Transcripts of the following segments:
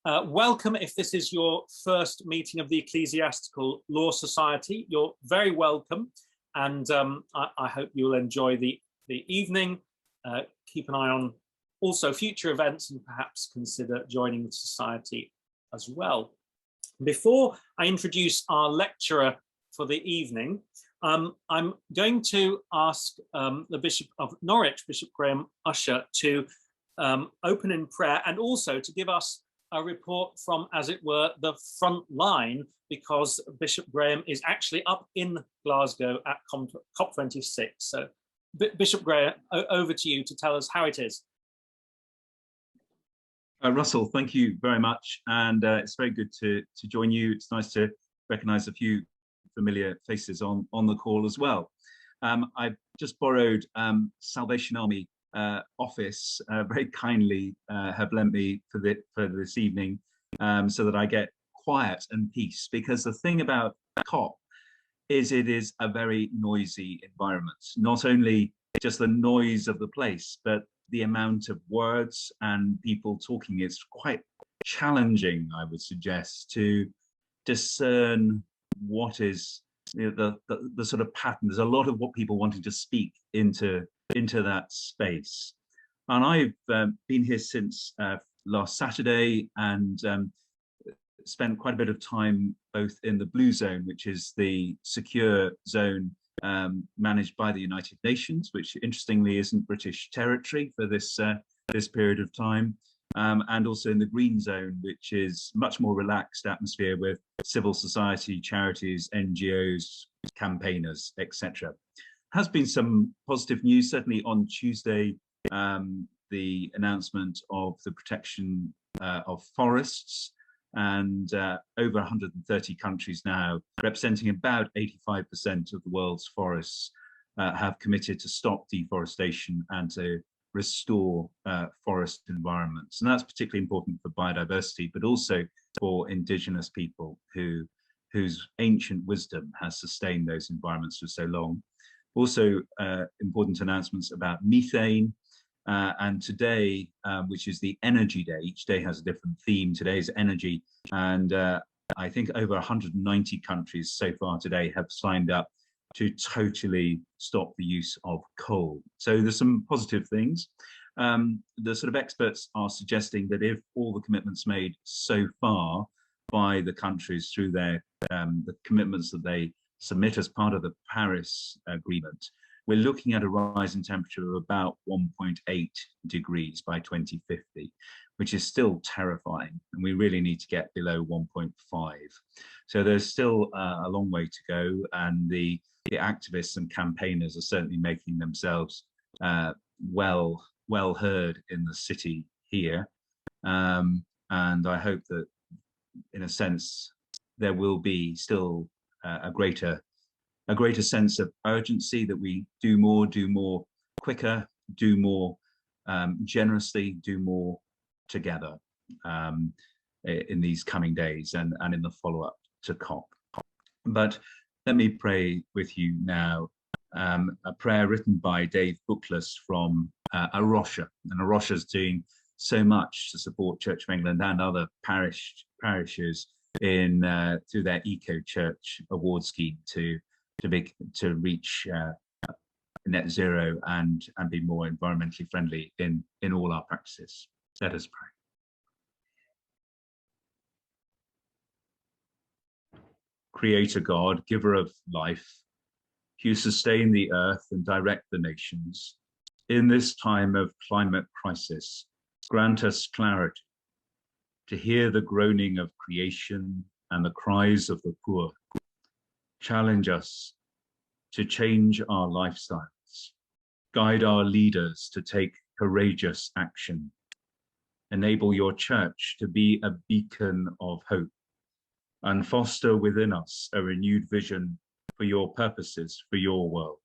Welcome if this is your first meeting of the Ecclesiastical Law Society. You're very welcome, and I hope you'll enjoy the evening. Keep an eye on also future events and perhaps consider joining the society as well. Before I introduce our lecturer for the evening, I'm going to ask the Bishop of Norwich, Bishop Graham Usher, to open in prayer and also to give us a report from, as it were, the front line, because Bishop Graham is actually up in Glasgow at COP26. So Bishop Graham, over to you to tell us how it is. Russell, thank you very much, and it's very good to join you. It's nice to recognise a few familiar faces on the call as well. I've just borrowed Salvation Army office, very kindly have lent me for this evening, so that I get quiet and peace, because the thing about COP is it is a very noisy environment. Not only just the noise of the place, but the amount of words and people talking is quite challenging, I would suggest, to discern what is, you know, the sort of pattern. There's a lot of what people wanting to speak into that space. And I've been here since last Saturday, and spent quite a bit of time both in the Blue Zone, which is the secure zone managed by the United Nations, which interestingly isn't British territory for this period of time, and also in the Green Zone, which is much more relaxed atmosphere with civil society, charities, NGOs, campaigners, etc. Has been some positive news, certainly on Tuesday, the announcement of the protection of forests, and over 130 countries now, representing about 85% of the world's forests, have committed to stop deforestation and to restore forest environments. And that's particularly important for biodiversity, but also for indigenous people whose ancient wisdom has sustained those environments for so long. Also important announcements about methane, and today, which is the Energy Day. Each day has a different theme. Today is energy, and I think over 190 countries so far today have signed up to totally stop the use of coal. So there's some positive things. The sort of experts are suggesting that if all the commitments made so far by the countries through their the commitments that they submit as part of the Paris Agreement, we're looking at a rise in temperature of about 1.8 degrees by 2050, which is still terrifying, and we really need to get below 1.5. So there's still a long way to go, and the activists and campaigners are certainly making themselves well heard in the city here, and I hope that, in a sense, there will be still a greater sense of urgency, that we do more quicker, do more generously, do more together in these coming days and in the follow-up to COP. But let me pray with you now, a prayer written by Dave Bookless from A Rocha. And A Rocha is doing so much to support Church of England and other parishes in through their Eco Church award scheme to reach net zero and be more environmentally friendly in all our practices. Let us pray. Creator God, giver of life, you sustain the earth and direct the nations. In this time of climate crisis, grant us clarity to hear the groaning of creation and the cries of the poor. Challenge us to change our lifestyles, guide our leaders to take courageous action, enable your church to be a beacon of hope, and foster within us a renewed vision for your purposes for your world.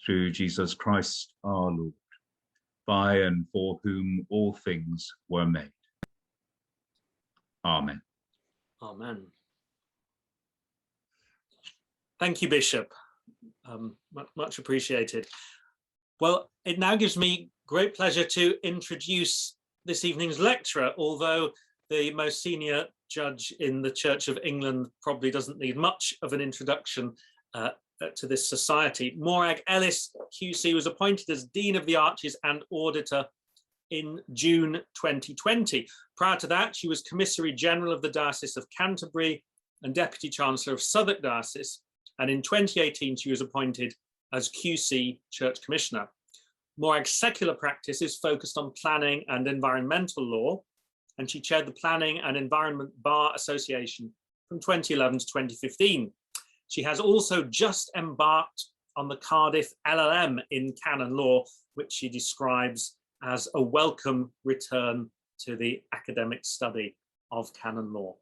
Through Jesus Christ our Lord, by and for whom all things were made. Amen. Amen. Thank you, Bishop. Much appreciated. Well, it now gives me great pleasure to introduce this evening's lecturer, although the most senior judge in the Church of England, probably doesn't need much of an introduction to this society. Morag Ellis, QC, was appointed as Dean of the Arches and Auditor in June 2020. Prior to that, she was Commissary General of the Diocese of Canterbury and Deputy Chancellor of Southwark Diocese. And in 2018, she was appointed as QC Church Commissioner. Morag's secular practice is focused on planning and environmental law, and she chaired the Planning and Environment Bar Association from 2011 to 2015. She has also just embarked on the Cardiff LLM in canon law, which she describes as a welcome return to the academic study of canon law.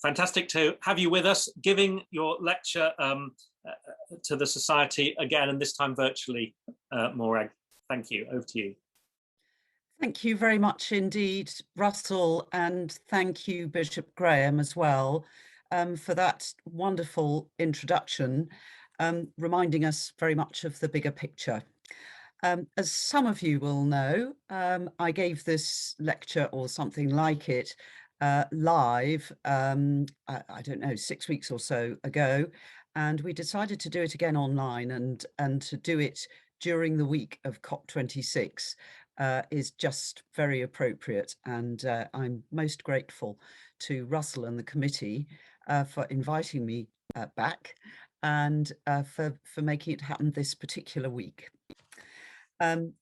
Fantastic to have you with us, giving your lecture to the Society again, and this time virtually, Morag. Thank you. Over to you. Thank you very much indeed, Russell, and thank you, Bishop Graham, as well, for that wonderful introduction, reminding us very much of the bigger picture. As some of you will know, I gave this lecture or something like it live, I don't know, 6 weeks or so ago, and we decided to do it again online, and to do it during the week of COP26 is just very appropriate, and I'm most grateful to Russell and the committee for inviting me back and for making it happen this particular week.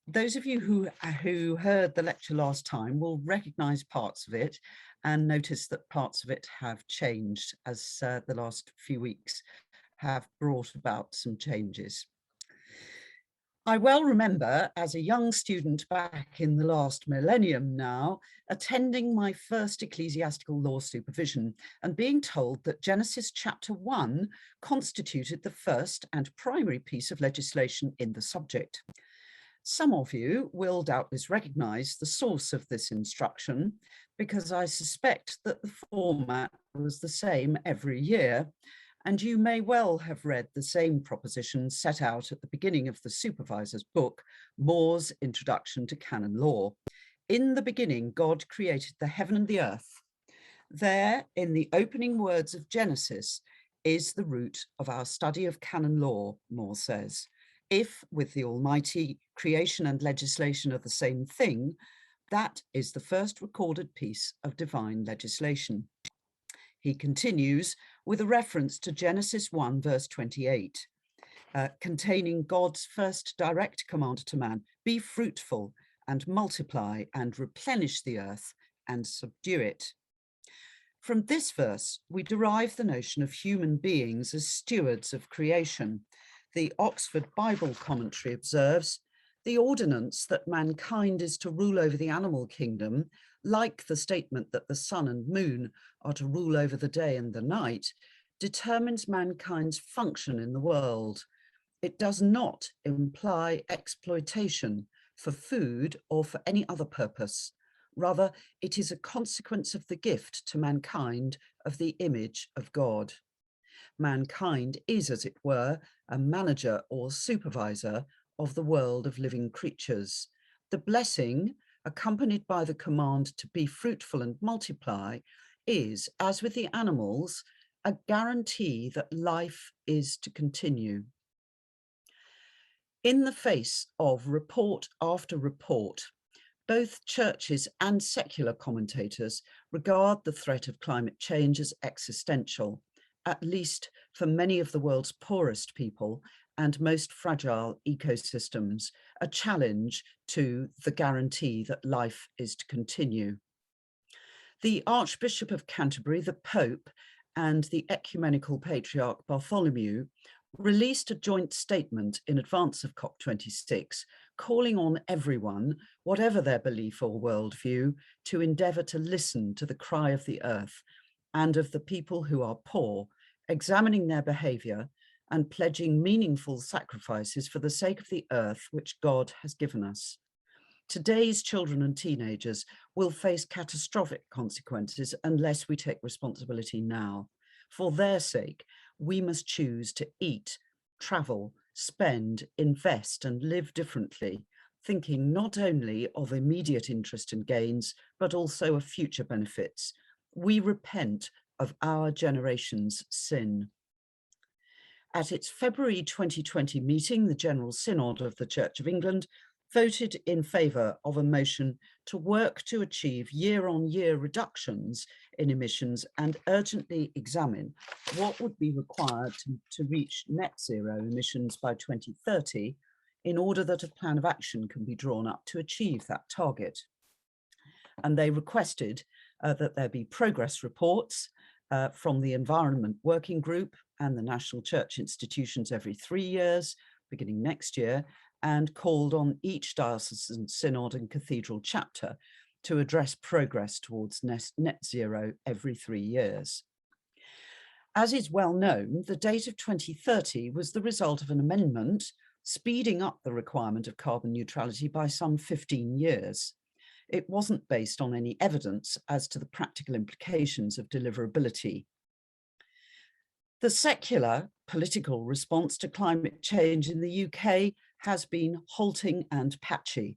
Those of you who heard the lecture last time will recognise parts of it and notice that parts of it have changed as the last few weeks have brought about some changes. I well remember as a young student back in the last millennium now, attending my first ecclesiastical law supervision and being told that Genesis chapter 1 constituted the first and primary piece of legislation in the subject. Some of you will doubtless recognise the source of this instruction, because I suspect that the format was the same every year, and you may well have read the same proposition set out at the beginning of the supervisor's book, Moore's Introduction to Canon Law. In the beginning, God created the heaven and the earth. There, in the opening words of Genesis, is the root of our study of canon law, Moore says. If, with the Almighty, creation and legislation are the same thing, that is the first recorded piece of divine legislation. He continues with a reference to Genesis 1 verse 28, containing God's first direct command to man, be fruitful and multiply and replenish the earth and subdue it. From this verse, we derive the notion of human beings as stewards of creation. The Oxford Bible Commentary observes, the ordinance that mankind is to rule over the animal kingdom, like the statement that the sun and moon are to rule over the day and the night, determines mankind's function in the world. It does not imply exploitation for food or for any other purpose. Rather, it is a consequence of the gift to mankind of the image of God. Mankind is, as it were, a manager or supervisor of the world of living creatures. The blessing, accompanied by the command to be fruitful and multiply, is, as with the animals, a guarantee that life is to continue. In the face of report after report, both churches and secular commentators regard the threat of climate change as existential, at least for many of the world's poorest people and most fragile ecosystems, a challenge to the guarantee that life is to continue. The Archbishop of Canterbury, the Pope, and the Ecumenical Patriarch Bartholomew released a joint statement in advance of COP26, calling on everyone, whatever their belief or worldview, to endeavour to listen to the cry of the earth and of the people who are poor, examining their behaviour and pledging meaningful sacrifices for the sake of the earth which God has given us. Today's children and teenagers will face catastrophic consequences unless we take responsibility now. For their sake, we must choose to eat, travel, spend, invest, and live differently, thinking not only of immediate interest and gains, but also of future benefits. We repent of our generation's sin. At its February 2020 meeting, the General Synod of the Church of England voted in favour of a motion to work to achieve year-on-year reductions in emissions and urgently examine what would be required to reach net zero emissions by 2030 in order that a plan of action can be drawn up to achieve that target. And they requested that there be progress reports from the Environment Working Group and the National Church institutions every 3 years, beginning next year, and called on each diocesan synod and cathedral chapter to address progress towards net zero every 3 years. As is well known, the date of 2030 was the result of an amendment speeding up the requirement of carbon neutrality by some 15 years. It wasn't based on any evidence as to the practical implications of deliverability. The secular political response to climate change in the UK has been halting and patchy.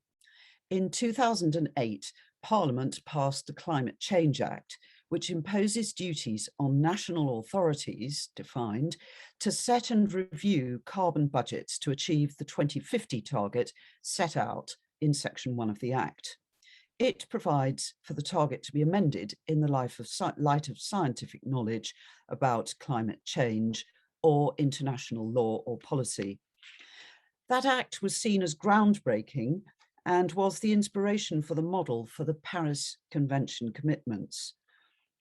In 2008, Parliament passed the Climate Change Act, which imposes duties on national authorities, defined, to set and review carbon budgets to achieve the 2050 target set out in Section 1 of the Act. It provides for the target to be amended in the light of scientific knowledge about climate change or international law or policy. That act was seen as groundbreaking and was the inspiration for the model for the Paris Convention commitments.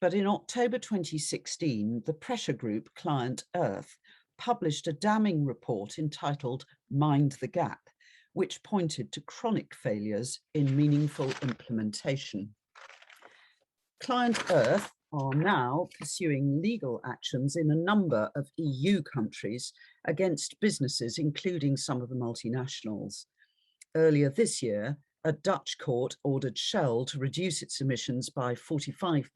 But in October 2016, the pressure group Client Earth published a damning report entitled Mind the Gap, which pointed to chronic failures in meaningful implementation. Client Earth are now pursuing legal actions in a number of EU countries against businesses, including some of the multinationals. Earlier this year, a Dutch court ordered Shell to reduce its emissions by 45%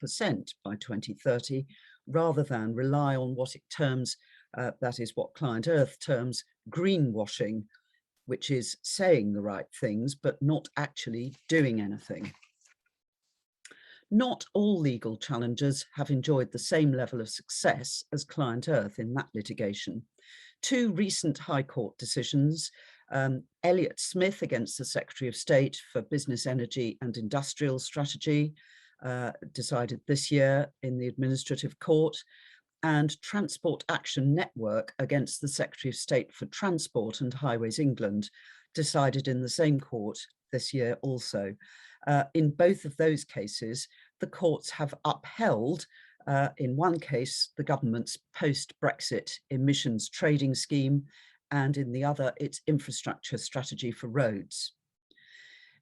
by 2030, rather than rely on what it terms, that is what Client Earth terms, greenwashing, which is saying the right things, but not actually doing anything. Not all legal challenges have enjoyed the same level of success as Client Earth in that litigation. Two recent High Court decisions, Elliott Smith against the Secretary of State for Business, Energy and Industrial Strategy, decided this year in the Administrative Court, and Transport Action Network against the Secretary of State for Transport and Highways England, decided in the same court this year also. In both of those cases, the courts have upheld, in one case, the government's post-Brexit emissions trading scheme, and in the other, its infrastructure strategy for roads.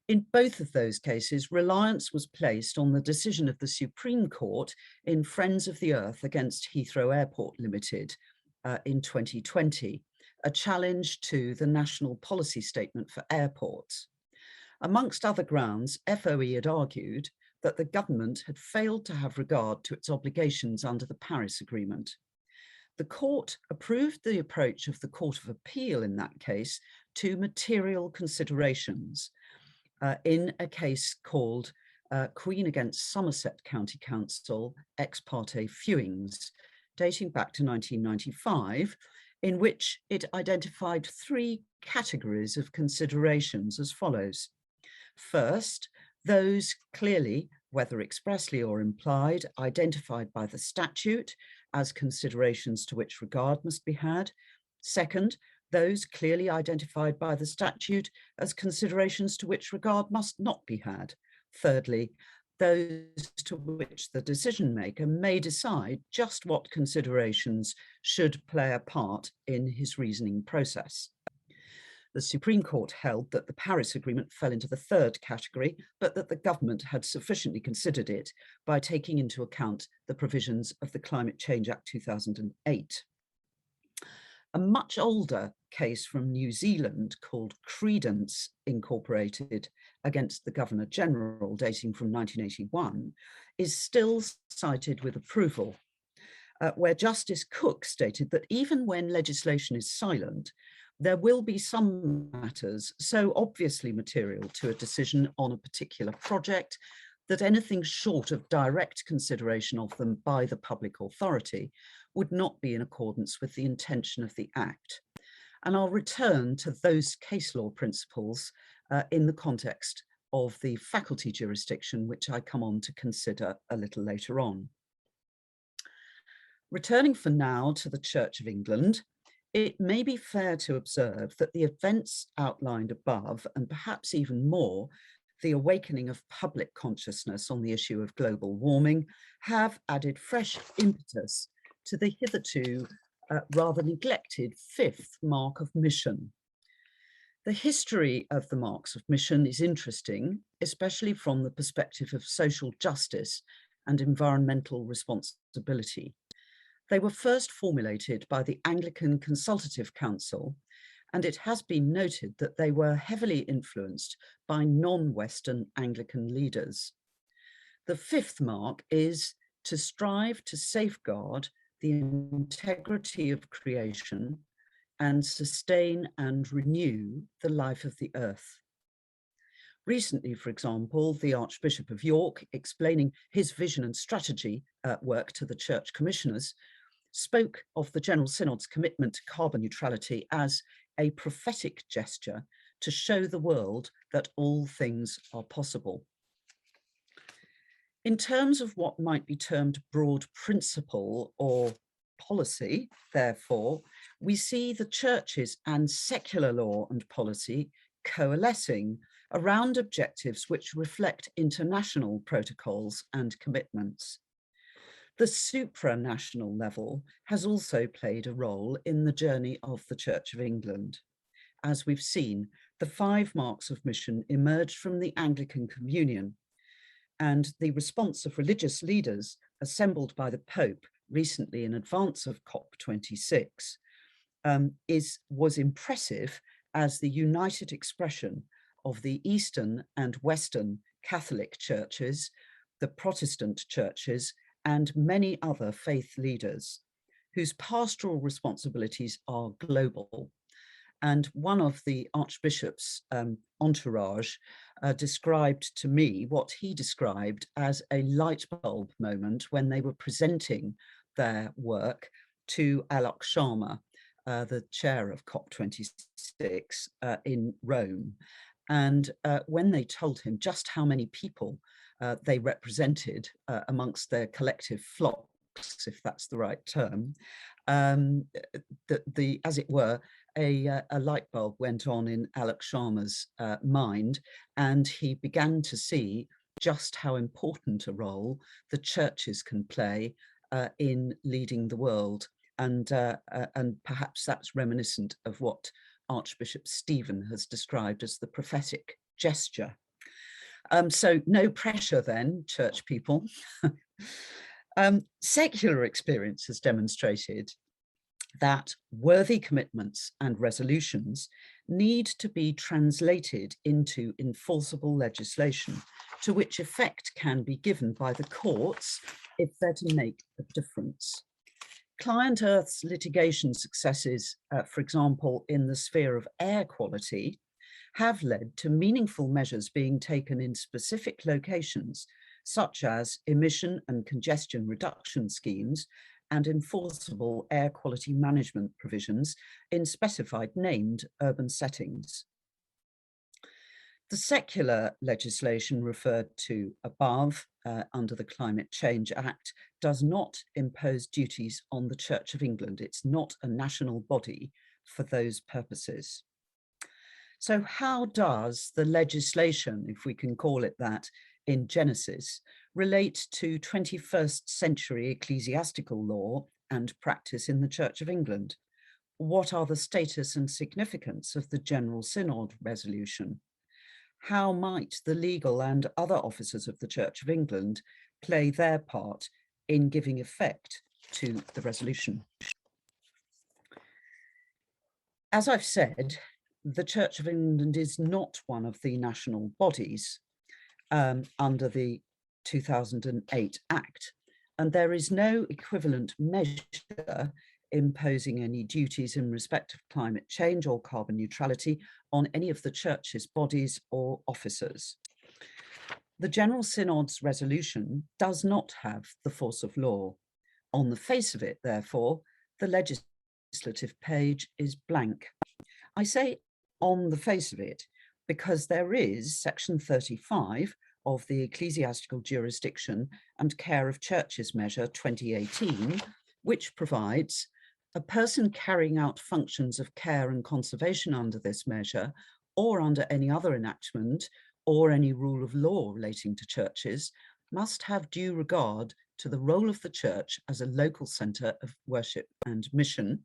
In both of those cases, reliance was placed on the decision of the Supreme Court in Friends of the Earth against Heathrow Airport Limited in 2020, a challenge to the National Policy Statement for Airports. Amongst other grounds, FOE had argued that the government had failed to have regard to its obligations under the Paris Agreement. The court approved the approach of the Court of Appeal in that case to material considerations in a case called Queen against Somerset County Council ex parte Fewings, dating back to 1995, in which it identified three categories of considerations as follows. First, those clearly, whether expressly or implied, identified by the statute as considerations to which regard must be had. Second, those clearly identified by the statute as considerations to which regard must not be had. Thirdly, those to which the decision maker may decide just what considerations should play a part in his reasoning process. The Supreme Court held that the Paris Agreement fell into the third category, but that the government had sufficiently considered it by taking into account the provisions of the Climate Change Act 2008. A much older case from New Zealand called Credence Incorporated against the Governor General, dating from 1981, is still cited with approval, where Justice Cook stated that even when legislation is silent, there will be some matters so obviously material to a decision on a particular project that anything short of direct consideration of them by the public authority would not be in accordance with the intention of the Act. And I'll return to those case law principles in the context of the faculty jurisdiction, which I come on to consider a little later on. Returning for now to the Church of England, it may be fair to observe that the events outlined above, and perhaps even more, the awakening of public consciousness on the issue of global warming, have added fresh impetus to the hitherto rather neglected fifth mark of mission. The history of the marks of mission is interesting, especially from the perspective of social justice and environmental responsibility. They were first formulated by the Anglican Consultative Council, and it has been noted that they were heavily influenced by non-Western Anglican leaders. The fifth mark is to strive to safeguard the integrity of creation and sustain and renew the life of the earth. Recently, for example, the Archbishop of York, explaining his vision and strategy work to the Church Commissioners, spoke of the General Synod's commitment to carbon neutrality as a prophetic gesture to show the world that all things are possible. In terms of what might be termed broad principle or policy, therefore, we see the churches and secular law and policy coalescing around objectives which reflect international protocols and commitments. The supranational level has also played a role in the journey of the Church of England. As we've seen, the 5 marks of mission emerged from the Anglican Communion, and the response of religious leaders assembled by the Pope recently in advance of COP26 was impressive as the united expression of the Eastern and Western Catholic churches, the Protestant churches, and many other faith leaders whose pastoral responsibilities are global. And one of the Archbishop's entourage described to me what he described as a light bulb moment when they were presenting their work to Alok Sharma, the chair of COP26 in Rome. And when they told him just how many people they represented amongst their collective flocks, if that's the right term, as it were, a light bulb went on in Alok Sharma's mind, and he began to see just how important a role the churches can play in leading the world. And perhaps that's reminiscent of what Archbishop Stephen has described as the prophetic gesture. So no pressure then, church people. Secular experience has demonstrated that worthy commitments and resolutions need to be translated into enforceable legislation, to which effect can be given by the courts if they're to make a difference. Client Earth's litigation successes, for example, in the sphere of air quality, have led to meaningful measures being taken in specific locations, such as emission and congestion reduction schemes and enforceable air quality management provisions in specified named urban settings. The secular legislation referred to above under the Climate Change Act does not impose duties on the Church of England. It's not a national body for those purposes. So how does the legislation, if we can call it that, in Genesis, relate to 21st century ecclesiastical law and practice in the Church of England? What are the status and significance of the General Synod resolution? How might the legal and other officers of the Church of England play their part in giving effect to the resolution? As I've said, the Church of England is not one of the national bodies under the 2008 Act, and there is no equivalent measure imposing any duties in respect of climate change or carbon neutrality on any of the Church's bodies or officers. The General Synod's resolution does not have the force of law. On the face of it, therefore, the legislative page is blank. I say on the face of it because there is section 35 of the Ecclesiastical Jurisdiction and Care of Churches Measure 2018, which provides a person carrying out functions of care and conservation under this measure or under any other enactment or any rule of law relating to churches must have due regard to the role of the church as a local centre of worship and mission.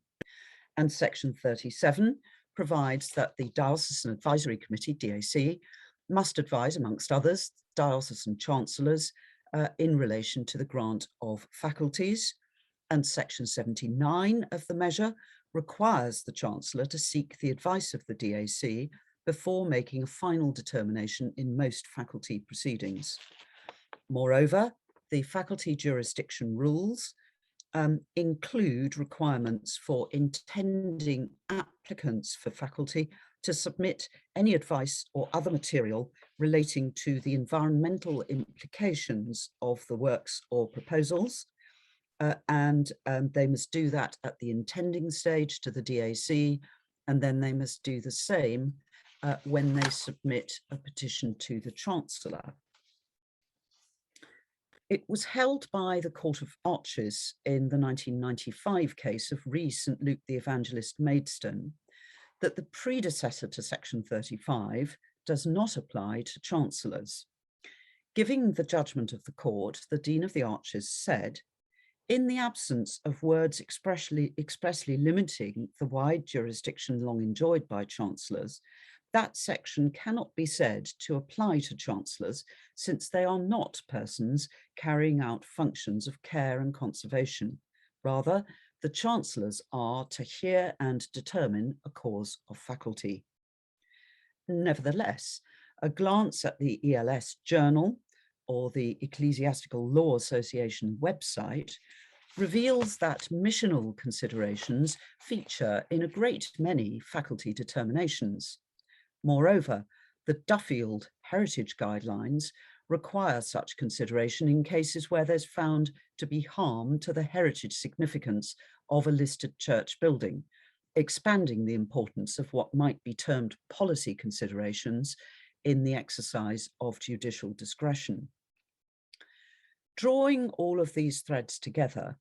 And section 37 provides that the Diocesan Advisory Committee, DAC, must advise, amongst others, diocesan chancellors in relation to the grant of faculties. And section 79 of the measure requires the Chancellor to seek the advice of the DAC before making a final determination in most faculty proceedings. Moreover, the faculty jurisdiction rules include requirements for intending applicants for faculty to submit any advice or other material relating to the environmental implications of the works or proposals, and they must do that at the intending stage to the DAC, and then they must do the same when they submit a petition to the Chancellor. It was held by the Court of Arches in the 1995 case of Re St Luke the Evangelist Maidstone that the predecessor to section 35 does not apply to chancellors. Giving the judgment of the court, the Dean of the Arches said, "In the absence of words expressly limiting the wide jurisdiction long enjoyed by chancellors, that section cannot be said to apply to chancellors since they are not persons carrying out functions of care and conservation. Rather, the chancellors are to hear and determine a cause of faculty." Nevertheless, a glance at the ELS journal or the Ecclesiastical Law Association website reveals that missional considerations feature in a great many faculty determinations. Moreover, the Duffield Heritage Guidelines require such consideration in cases where there's found to be harm to the heritage significance of a listed church building, expanding the importance of what might be termed policy considerations in the exercise of judicial discretion. Drawing all of these threads together,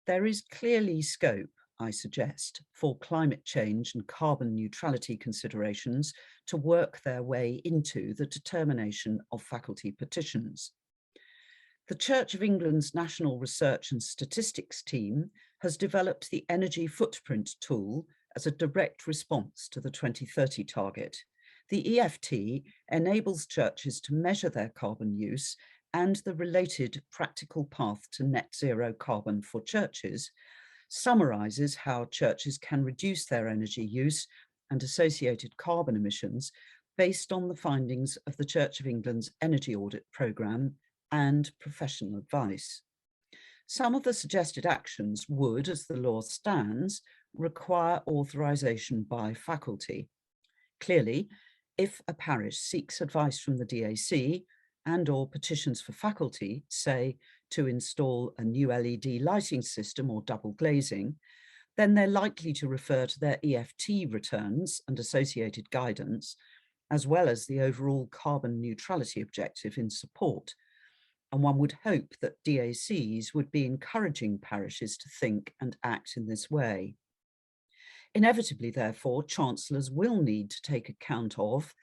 there is clearly scope, I suggest, for climate change and carbon neutrality considerations to work their way into the determination of faculty petitions. The Church of England's National Research and Statistics team has developed the Energy Footprint tool as a direct response to the 2030 target. The EFT enables churches to measure their carbon use and the related practical path to net zero carbon for churches, summarises how churches can reduce their energy use and associated carbon emissions based on the findings of the Church of England's Energy Audit Programme and professional advice. Some of the suggested actions would, as the law stands, require authorisation by faculty. Clearly, if a parish seeks advice from the DAC and/or petitions for faculty, say, to install a new LED lighting system or double glazing, then they're likely to refer to their EFT returns and associated guidance, as well as the overall carbon neutrality objective in support. And one would hope that DACs would be encouraging parishes to think and act in this way. Inevitably, therefore, chancellors will need to take account of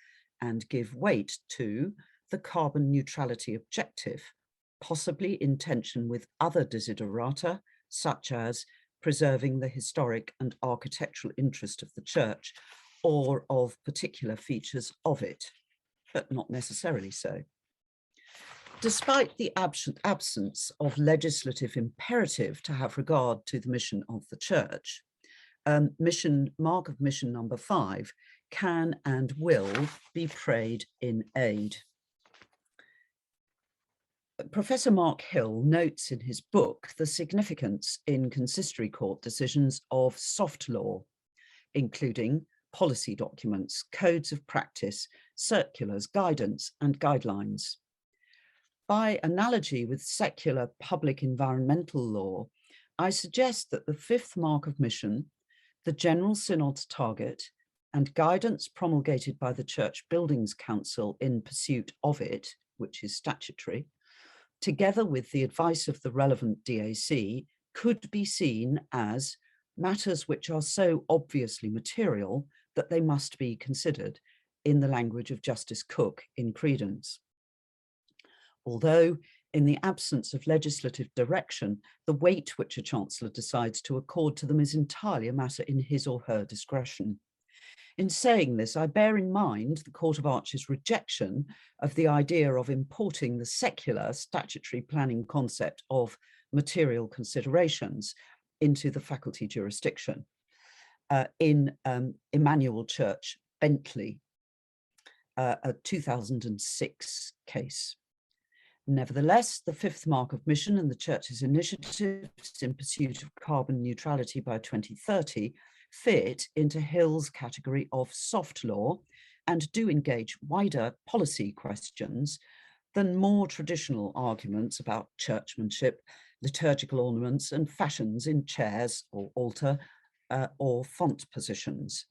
and give weight to the carbon neutrality objective, possibly in tension with other desiderata, such as preserving the historic and architectural interest of the church or of particular features of it, but not necessarily so. Despite the absence of legislative imperative to have regard to the mission of the church, mark of mission number 5 can and will be prayed in aid. Professor Mark Hill notes in his book the significance in consistory court decisions of soft law, including policy documents, codes of practice, circulars, guidance, and guidelines. By analogy with secular public environmental law, I suggest that the fifth mark of mission, the General Synod's target, and guidance promulgated by the Church Buildings Council in pursuit of it, which is statutory, together with the advice of the relevant DAC, could be seen as matters which are so obviously material that they must be considered, in the language of Justice Cook in Credence. Although, in the absence of legislative direction, the weight which a Chancellor decides to accord to them is entirely a matter in his or her discretion. In saying this, I bear in mind the Court of Arches' rejection of the idea of importing the secular statutory planning concept of material considerations into the faculty jurisdiction in Emmanuel Church, Bentley, a 2006 case. Nevertheless, the fifth mark of mission and the Church's initiatives in pursuit of carbon neutrality by 2030 fit into Hill's category of soft law and do engage wider policy questions than more traditional arguments about churchmanship, liturgical ornaments, and fashions in chairs or altar or font positions.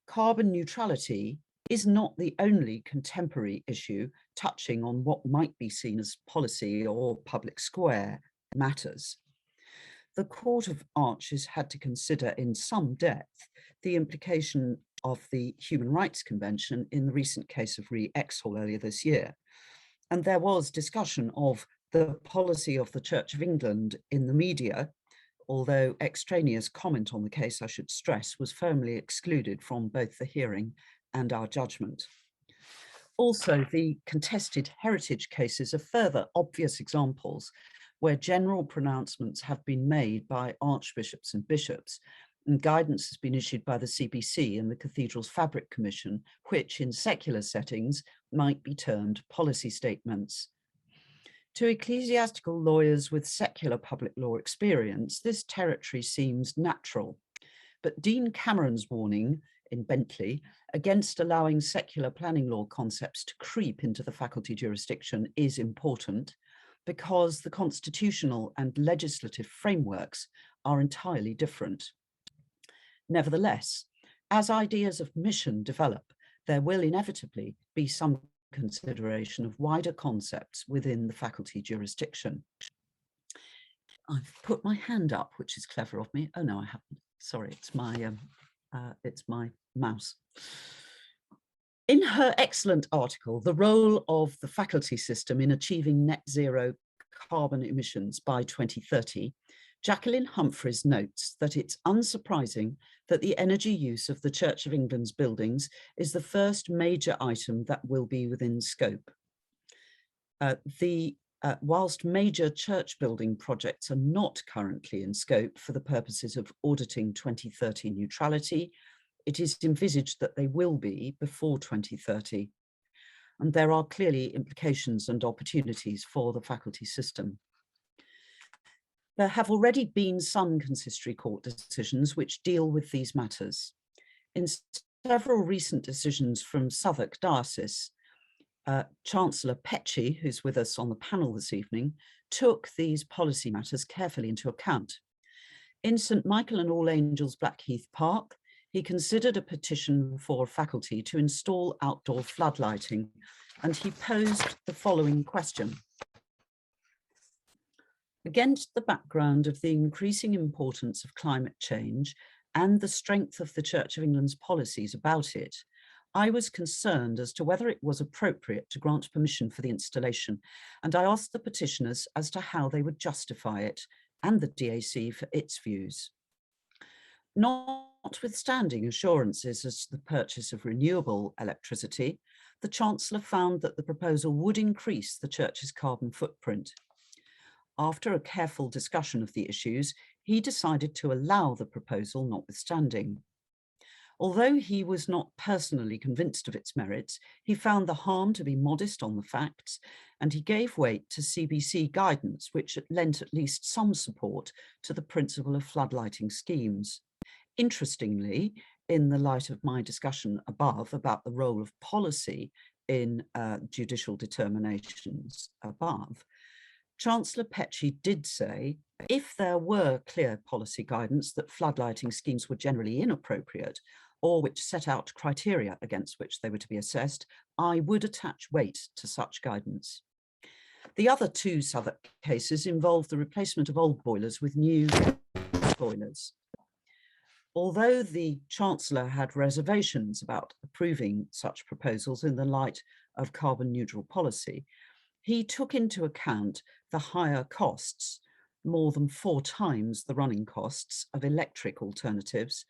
Carbon neutrality is not the only contemporary issue touching on what might be seen as policy or public square matters. The Court of Arches had to consider in some depth the implication of the Human Rights Convention in the recent case of Re Exhall earlier this year. And there was discussion of the policy of the Church of England in the media, although extraneous comment on the case, I should stress, was firmly excluded from both the hearing and our judgment. Also, the contested heritage cases are further obvious examples where general pronouncements have been made by archbishops and bishops, and guidance has been issued by the CBC and the Cathedral's Fabric Commission, which in secular settings might be termed policy statements. To ecclesiastical lawyers with secular public law experience, this territory seems natural. But Dean Cameron's warning in Bentley against allowing secular planning law concepts to creep into the faculty jurisdiction is important, because the constitutional and legislative frameworks are entirely different. Nevertheless, as ideas of mission develop, there will inevitably be some consideration of wider concepts within the faculty jurisdiction. I've put my hand up, which is clever of me. Oh no, I haven't. Sorry, it's my mouse. In her excellent article, The Role of the Faculty System in Achieving Net Zero Carbon Emissions by 2030, Jacqueline Humphreys notes that it's unsurprising that the energy use of the Church of England's buildings is the first major item that will be within scope. Whilst major church building projects are not currently in scope for the purposes of auditing 2030 neutrality, it is envisaged that they will be before 2030. And there are clearly implications and opportunities for the faculty system. There have already been some consistory court decisions which deal with these matters. In several recent decisions from Southwark Diocese, Chancellor Petchey, who's with us on the panel this evening, took these policy matters carefully into account. In St Michael and All Angels Blackheath Park, he considered a petition for faculty to install outdoor floodlighting, and he posed the following question. Against the background of the increasing importance of climate change and the strength of the Church of England's policies about it, I was concerned as to whether it was appropriate to grant permission for the installation, and I asked the petitioners as to how they would justify it, and the DAC for its views. Notwithstanding assurances as to the purchase of renewable electricity, the Chancellor found that the proposal would increase the Church's carbon footprint. After a careful discussion of the issues, he decided to allow the proposal notwithstanding. Although he was not personally convinced of its merits, he found the harm to be modest on the facts, and he gave weight to CBC guidance, which lent at least some support to the principle of floodlighting schemes. Interestingly, in the light of my discussion above about the role of policy in judicial determinations above, Chancellor Petchey did say, if there were clear policy guidance that floodlighting schemes were generally inappropriate, or which set out criteria against which they were to be assessed, I would attach weight to such guidance. The other two Southwark cases involved the replacement of old boilers with new boilers. Although the Chancellor had reservations about approving such proposals in the light of carbon neutral policy, he took into account the higher costs, more than 4 times the running costs of electric alternatives,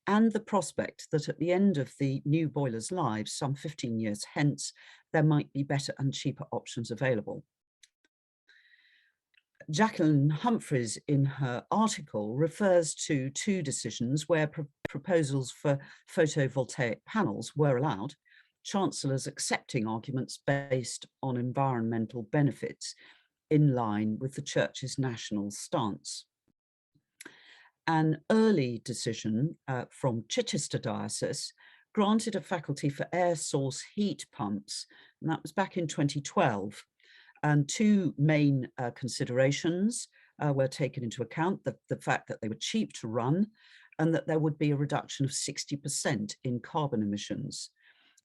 and the prospect that at the end of the new boiler's lives, some 15 years hence, there might be better and cheaper options available. Jacqueline Humphreys, in her article, refers to 2 decisions where proposals for photovoltaic panels were allowed, chancellors accepting arguments based on environmental benefits in line with the Church's national stance. An early decision from Chichester Diocese granted a faculty for air source heat pumps, and that was back in 2012. And 2 main considerations were taken into account, the fact that they were cheap to run and that there would be a reduction of 60% in carbon emissions.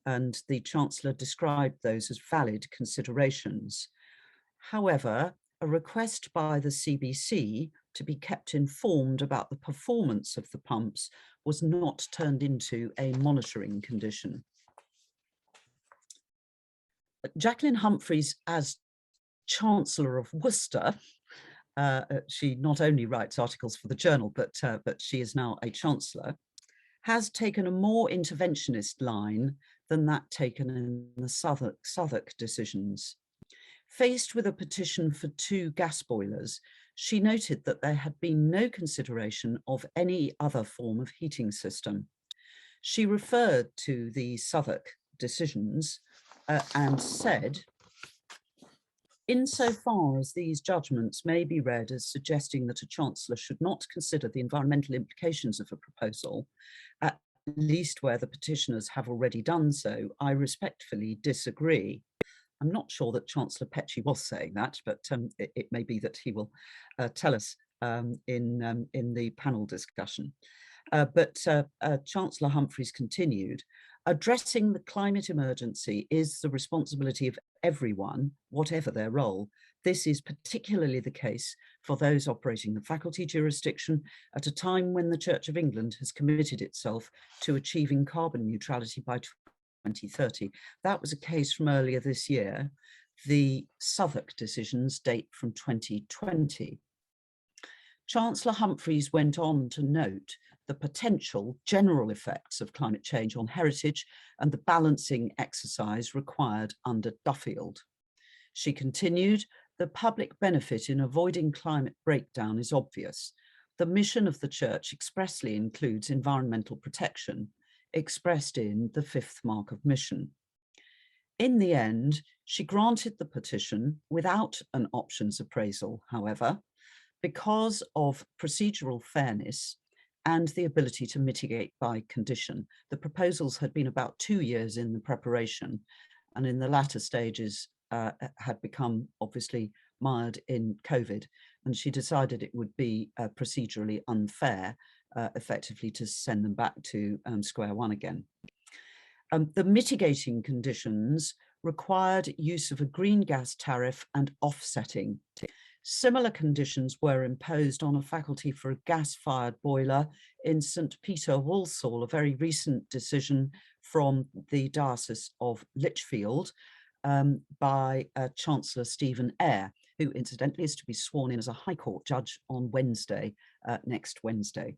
And the Chancellor described those as valid considerations. However, a request by the CBC to be kept informed about the performance of the pumps was not turned into a monitoring condition. Jacqueline Humphreys, as Chancellor of Worcester, she not only writes articles for the journal, but she is now a Chancellor, has taken a more interventionist line than that taken in the Southwark decisions. Faced with a petition for 2 gas boilers, she noted that there had been no consideration of any other form of heating system. She referred to the Southwark decisions and said, insofar as these judgments may be read as suggesting that a Chancellor should not consider the environmental implications of a proposal, at least where the petitioners have already done so, I respectfully disagree. I'm not sure that Chancellor Petchey was saying that, but it may be that he will tell us in the panel discussion. But Chancellor Humphreys continued, addressing the climate emergency is the responsibility of everyone, whatever their role. This is particularly the case for those operating the faculty jurisdiction at a time when the Church of England has committed itself to achieving carbon neutrality by 2030. That was a case from earlier this year. The Southwark decisions date from 2020. Chancellor Humphreys went on to note the potential general effects of climate change on heritage and the balancing exercise required under Duffield. She continued, the public benefit in avoiding climate breakdown is obvious. The mission of the Church expressly includes environmental protection, expressed in the 5th mark of mission. In the end, she granted the petition without an options appraisal, however, because of procedural fairness and the ability to mitigate by condition. The proposals had been about 2 years in the preparation, and in the latter stages had become obviously mired in COVID, and she decided it would be procedurally unfair effectively to send them back to square one again. The mitigating conditions required use of a green gas tariff and offsetting. Similar conditions were imposed on a faculty for a gas-fired boiler in St Peter, Walsall, a very recent decision from the Diocese of Lichfield by Chancellor Stephen Eyre, who incidentally is to be sworn in as a High Court judge on Wednesday, next Wednesday.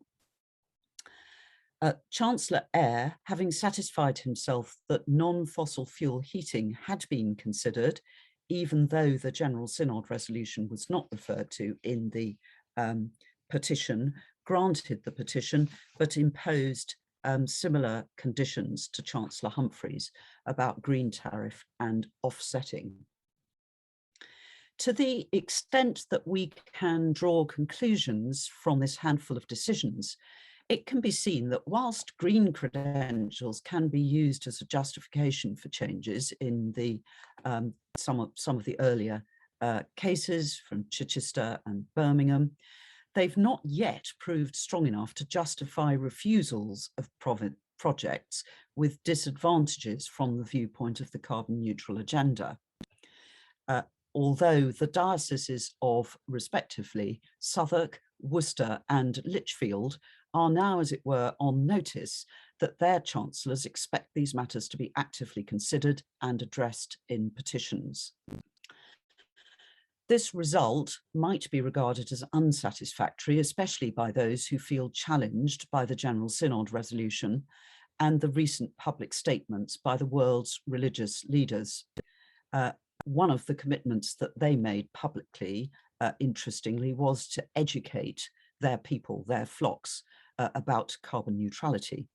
Chancellor Eyre, having satisfied himself that non-fossil fuel heating had been considered, even though the General Synod resolution was not referred to in the petition, granted the petition, but imposed similar conditions to Chancellor Humphreys about green tariff and offsetting. To the extent that we can draw conclusions from this handful of decisions, it can be seen that whilst green credentials can be used as a justification for changes in the some of the earlier cases from Chichester and Birmingham, they've not yet proved strong enough to justify refusals of projects with disadvantages from the viewpoint of the carbon neutral agenda. Although the dioceses of, respectively, Southwark, Worcester and Lichfield are now, as it were, on notice that their chancellors expect these matters to be actively considered and addressed in petitions. This result might be regarded as unsatisfactory, especially by those who feel challenged by the General Synod resolution and the recent public statements by the world's religious leaders. One of the commitments that they made publicly, interestingly, was to educate their people, their flocks, about carbon neutrality.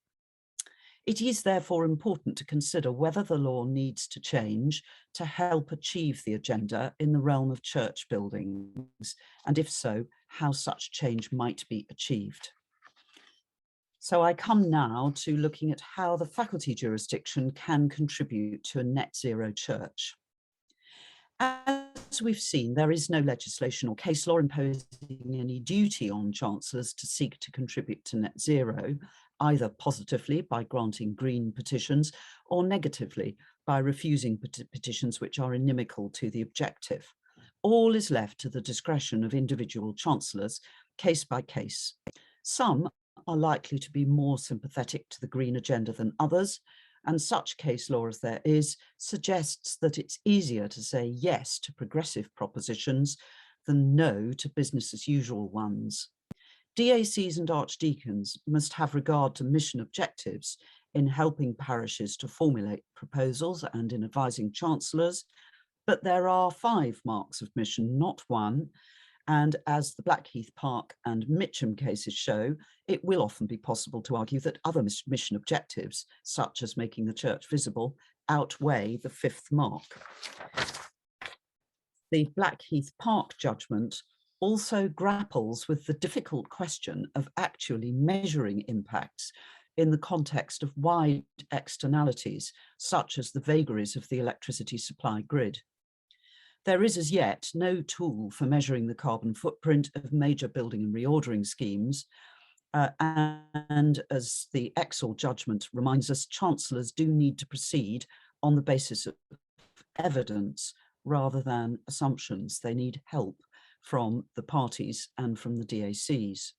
It is therefore important to consider whether the law needs to change to help achieve the agenda in the realm of church buildings, and if so, how such change might be achieved. So I come now to looking at how the faculty jurisdiction can contribute to a net zero church. As we've seen, there is no legislation or case law imposing any duty on chancellors to seek to contribute to net zero, either positively by granting green petitions or negatively by refusing petitions which are inimical to the objective. All is left to the discretion of individual chancellors, case by case. Some are likely to be more sympathetic to the green agenda than others, and such case law as there is suggests that it's easier to say yes to progressive propositions than no to business as usual ones. DACs and archdeacons must have regard to mission objectives in helping parishes to formulate proposals and in advising chancellors, but there are 5 marks of mission, not 1, and as the Blackheath Park and Mitcham cases show, it will often be possible to argue that other mission objectives, such as making the church visible, outweigh the 5th mark. The Blackheath Park judgment also grapples with the difficult question of actually measuring impacts in the context of wide externalities, such as the vagaries of the electricity supply grid. There is as yet no tool for measuring the carbon footprint of major building and reordering schemes, and as the Exall judgment reminds us, chancellors do need to proceed on the basis of evidence rather than assumptions. They need help from the parties and from the DACs.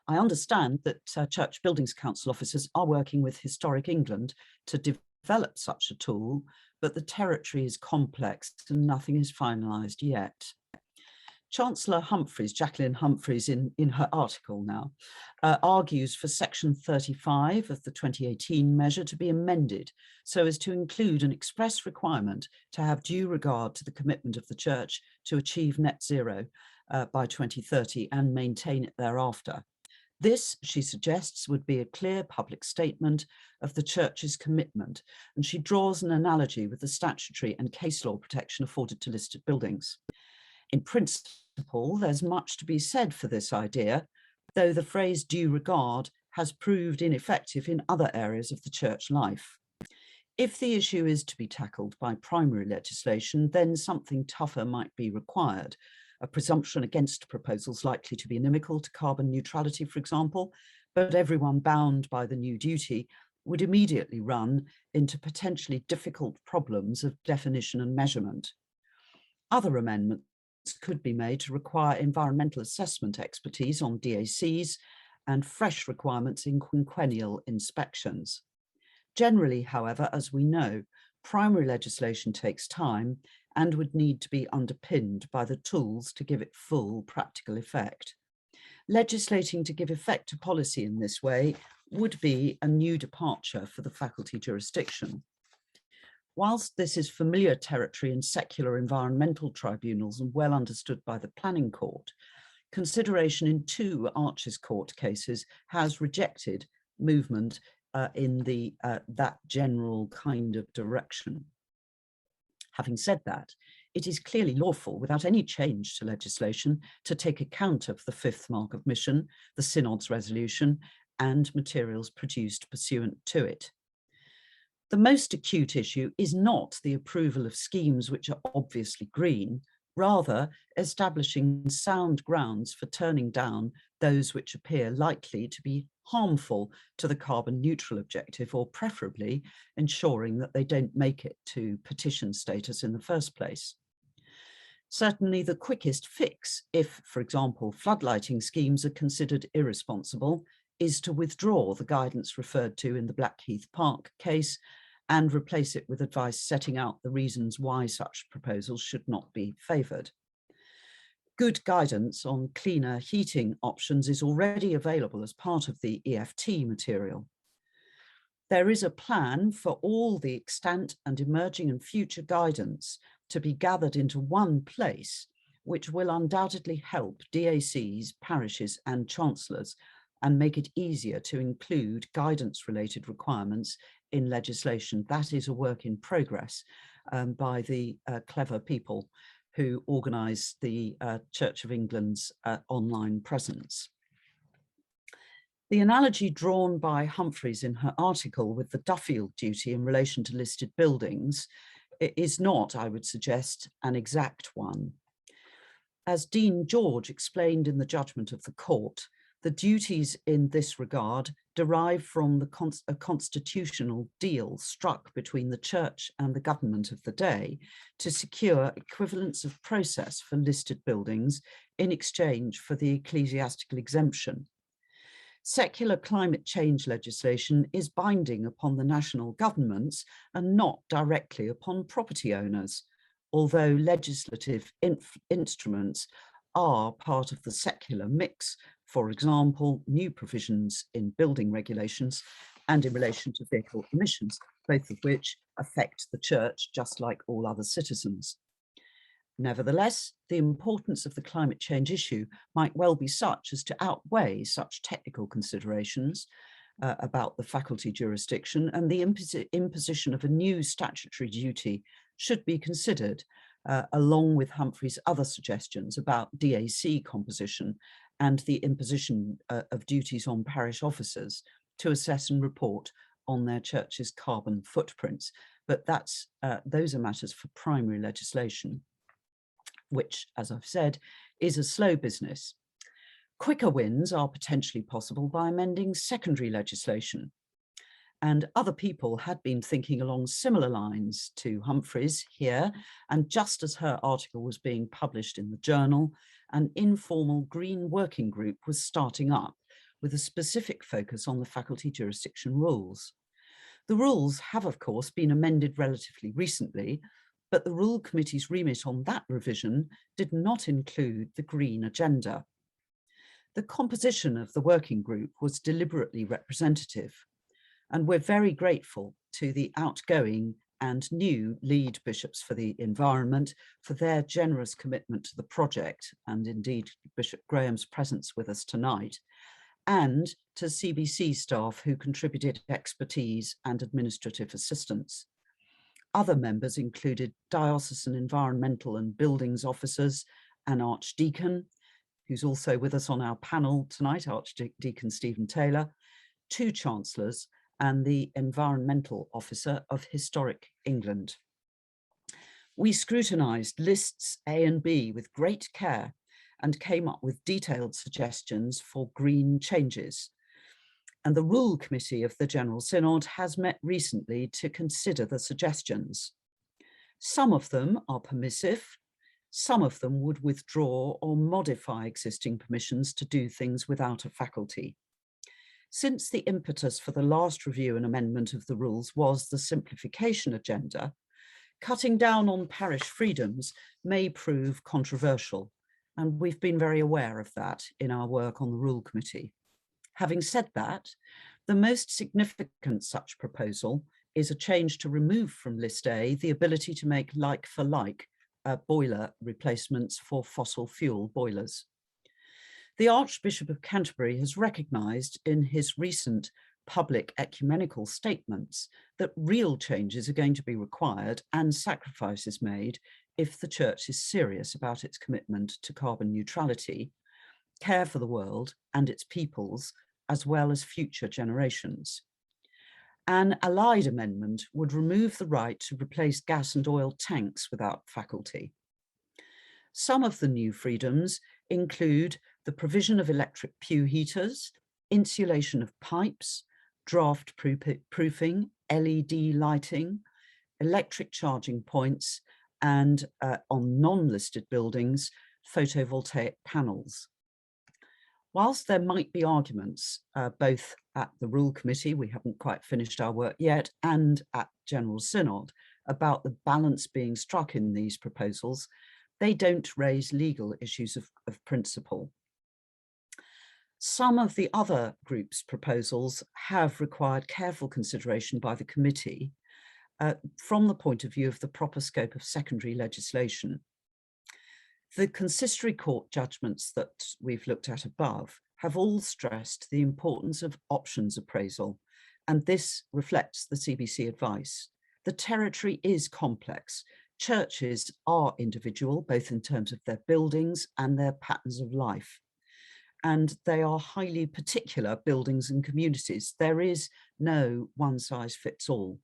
I understand that Church Buildings Council officers are working with Historic England to develop such a tool, but the territory is complex and nothing is finalised yet. Chancellor Humphreys, Jacqueline Humphreys, in her article now, argues for section 35 of the 2018 measure to be amended so as to include an express requirement to have due regard to the commitment of the church to achieve net zero by 2030 and maintain it thereafter. This, she suggests, would be a clear public statement of the church's commitment, and she draws an analogy with the statutory and case law protection afforded to listed buildings. In principle, there's much to be said for this idea, though the phrase due regard has proved ineffective in other areas of the church life. If the issue is to be tackled by primary legislation, then something tougher might be required. A presumption against proposals likely to be inimical to carbon neutrality, for example, but everyone bound by the new duty would immediately run into potentially difficult problems of definition and measurement. Other amendments could be made to require environmental assessment expertise on DACs and fresh requirements in quinquennial inspections. Generally, however, as we know, primary legislation takes time and would need to be underpinned by the tools to give it full practical effect. Legislating to give effect to policy in this way would be a new departure for the faculty jurisdiction. Whilst this is familiar territory in secular environmental tribunals and well understood by the planning court, consideration in 2 Arches Court cases has rejected movement in that general kind of direction. Having said that, it is clearly lawful, without any change to legislation, to take account of the fifth mark of mission, the Synod's resolution, and materials produced pursuant to it. The most acute issue is not the approval of schemes which are obviously green, rather establishing sound grounds for turning down those which appear likely to be harmful to the carbon neutral objective, or preferably ensuring that they don't make it to petition status in the first place. Certainly the quickest fix, if, for example, floodlighting schemes are considered irresponsible, is to withdraw the guidance referred to in the Blackheath Park case and replace it with advice setting out the reasons why such proposals should not be favoured. Good guidance on cleaner heating options is already available as part of the EFT material. There is a plan for all the extant and emerging and future guidance to be gathered into one place, which will undoubtedly help DACs, parishes and chancellors, and make it easier to include guidance-related requirements in legislation. That is a work in progress by the clever people who organise the Church of England's online presence. The analogy drawn by Humphreys in her article with the Duffield duty in relation to listed buildings is not, I would suggest, an exact one. As Dean George explained in the judgment of the court, the duties in this regard derive from a constitutional deal struck between the church and the government of the day to secure equivalence of process for listed buildings in exchange for the ecclesiastical exemption. Secular climate change legislation is binding upon the national governments and not directly upon property owners, although legislative instruments are part of the secular mix. For example, new provisions in building regulations and in relation to vehicle emissions, both of which affect the church just like all other citizens. Nevertheless, the importance of the climate change issue might well be such as to outweigh such technical considerations about the faculty jurisdiction, and the imposition of a new statutory duty should be considered, along with Humphreys' other suggestions about DAC composition and the imposition of duties on parish officers to assess and report on their church's carbon footprints. But those are matters for primary legislation, which, as I've said, is a slow business. Quicker wins are potentially possible by amending secondary legislation. And other people had been thinking along similar lines to Humphreys here, and just as her article was being published in the journal, an informal Green working group was starting up with a specific focus on the faculty jurisdiction rules. The rules have, of course, been amended relatively recently, but the Rule Committee's remit on that revision did not include the Green agenda. The composition of the working group was deliberately representative, and we're very grateful to the outgoing and new lead bishops for the environment for their generous commitment to the project, and indeed Bishop Graham's presence with us tonight, and to CBC staff who contributed expertise and administrative assistance. Other members included diocesan environmental and buildings officers, an archdeacon, who's also with us on our panel tonight, Archdeacon Stephen Taylor, 2 chancellors, and the environmental officer of Historic England. We scrutinised lists A and B with great care and came up with detailed suggestions for green changes. And the Rule Committee of the General Synod has met recently to consider the suggestions. Some of them are permissive, some of them would withdraw or modify existing permissions to do things without a faculty. Since the impetus for the last review and amendment of the rules was the simplification agenda, cutting down on parish freedoms may prove controversial, and we've been very aware of that in our work on the Rule Committee. Having said that, the most significant such proposal is a change to remove from List A the ability to make like-for-like boiler replacements for fossil fuel boilers. The Archbishop of Canterbury has recognised in his recent public ecumenical statements that real changes are going to be required and sacrifices made if the Church is serious about its commitment to carbon neutrality, care for the world and its peoples, as well as future generations. An allied amendment would remove the right to replace gas and oil tanks without faculty. Some of the new freedoms include the provision of electric pew heaters, insulation of pipes, draft proofing, LED lighting, electric charging points, and on non-listed buildings, photovoltaic panels. Whilst there might be arguments both at the Rule Committee, we haven't quite finished our work yet, and at General Synod about the balance being struck in these proposals, they don't raise legal issues of principle. Some of the other group's proposals have required careful consideration by the committee from the point of view of the proper scope of secondary legislation. The consistory court judgments that we've looked at above have all stressed the importance of options appraisal, and this reflects the CBC advice. The territory is complex. Churches are individual, both in terms of their buildings and their patterns of life. And they are highly particular buildings and communities. There is no one size fits all.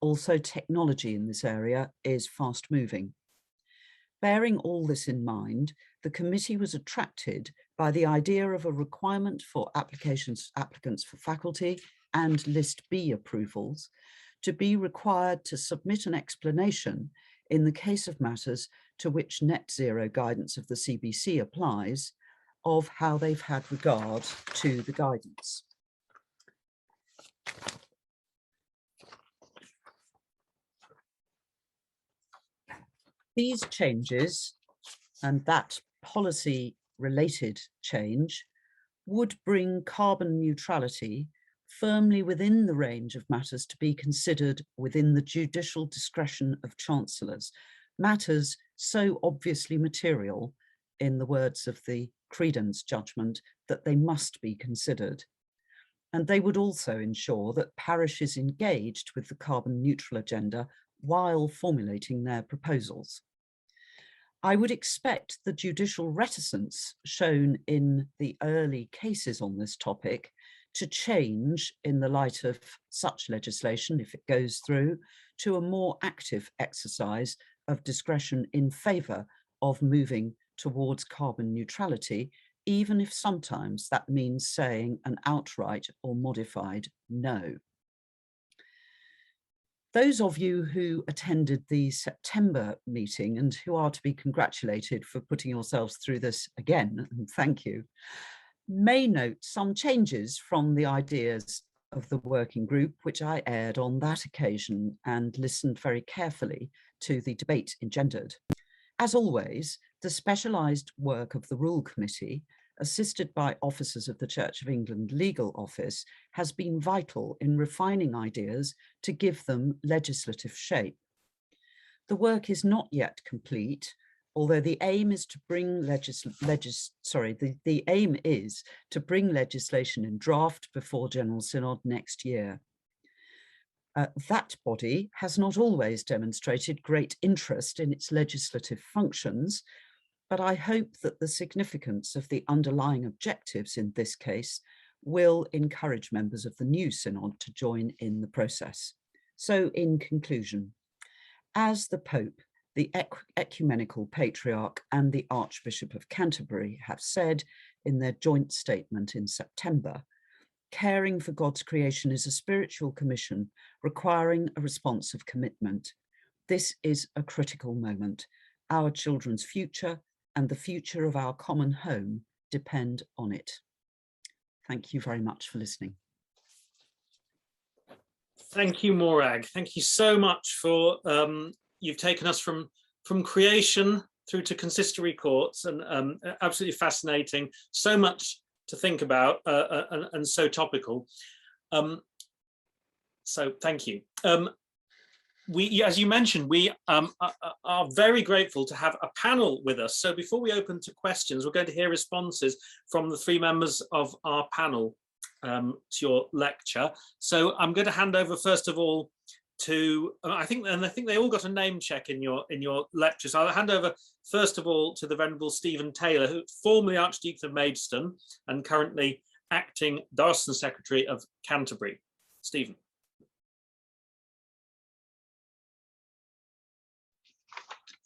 Also, technology in this area is fast moving. Bearing all this in mind, the committee was attracted by the idea of a requirement for applicants for faculty and List B approvals to be required to submit an explanation in the case of matters to which net zero guidance of the CBC applies, of how they've had regard to the guidance. These changes and that policy-related change would bring carbon neutrality firmly within the range of matters to be considered within the judicial discretion of chancellors, matters so obviously material, in the words of the Credence judgment, that they must be considered. And they would also ensure that parishes engaged with the carbon neutral agenda while formulating their proposals. I would expect the judicial reticence shown in the early cases on this topic to change in the light of such legislation, if it goes through, to a more active exercise of discretion in favour of moving towards carbon neutrality, even if sometimes that means saying an outright or modified no. Those of you who attended the September meeting and who are to be congratulated for putting yourselves through this again, and thank you, may note some changes from the ideas of the working group, which I aired on that occasion and listened very carefully to the debate engendered. As always, the specialised work of the Rule Committee, assisted by officers of the Church of England Legal Office, has been vital in refining ideas to give them legislative shape. The work is not yet complete, although the aim is to bring legislation in draft before General Synod next year. That body has not always demonstrated great interest in its legislative functions, but I hope that the significance of the underlying objectives in this case will encourage members of the new synod to join in the process. So in conclusion, as the Pope, the Ecumenical Patriarch and the Archbishop of Canterbury have said in their joint statement in September, caring for God's creation is a spiritual commission requiring a response of commitment. This is a critical moment. Our children's future and the future of our common home depend on it. Thank you very much for listening. Thank you, Morag. Thank you so much for, you've taken us from creation through to consistory courts, and absolutely fascinating. So much to think about and so topical. So thank you. We, as you mentioned, we are very grateful to have a panel with us. So before we open to questions, we're going to hear responses from the three members of our panel. to your lecture. So I'm going to hand over first of all to, I think they all got a name check in your lecture. So I'll hand over first of all to the Venerable Stephen Taylor, who formerly Archdeacon of Maidstone and currently acting Diocesan Secretary of Canterbury. Stephen.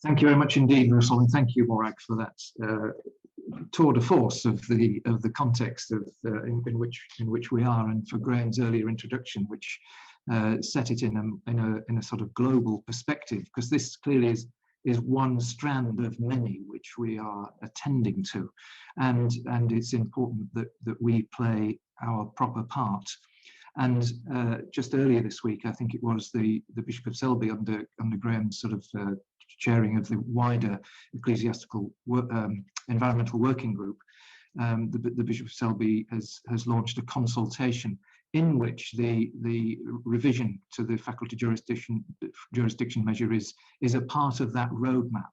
Thank you very much indeed, Russell, and thank you, Morag, for that tour de force of the context of in which we are, and for Graham's earlier introduction, which set it in a sort of global perspective, because this clearly is one strand of many which we are attending to, and it's important that we play our proper part. And just earlier this week, I think it was the Bishop of Selby under Graham's sort of chairing of the wider ecclesiastical environmental working group, the Bishop of Selby has launched a consultation in which the revision to the faculty jurisdiction measure is a part of that roadmap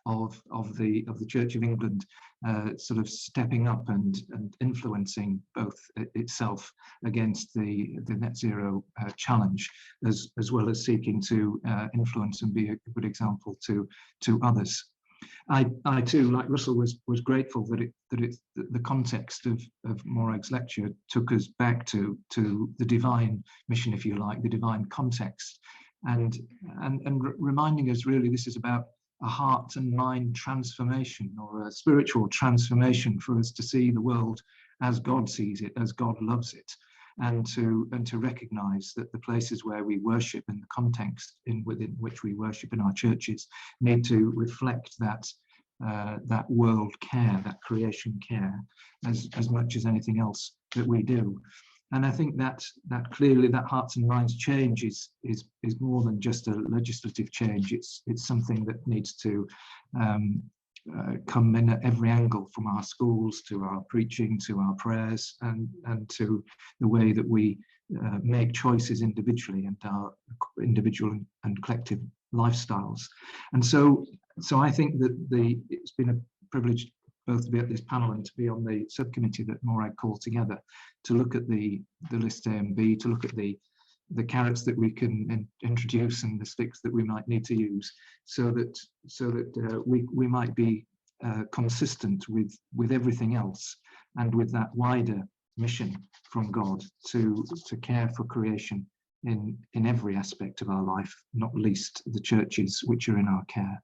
of the Church of England sort of stepping up and influencing both itself against the net zero challenge, as well as seeking to influence and be a good example to others. I too, like Russell, was grateful that the context of Morag's lecture took us back to the divine mission, if you like, the divine context, and reminding us really this is about a heart and mind transformation, or a spiritual transformation, for us to see the world as God sees it, as God loves it, and to recognize that the places where we worship and the context within which we worship in our churches need to reflect that world care, that creation care, as much as anything else that we do. And I think that clearly that hearts and minds change is more than just a legislative change. It's something that needs to come in at every angle, from our schools to our preaching to our prayers, and to the way that we make choices individually and our individual and collective lifestyles. And so I think that it's been a privilege both to be at this panel and to be on the subcommittee that Morag called together to look at the list A and B, to look at the carrots that we can introduce and the sticks that we might need to use, so that we might be consistent with everything else, and with that wider mission from God to care for creation in every aspect of our life, not least the churches which are in our care.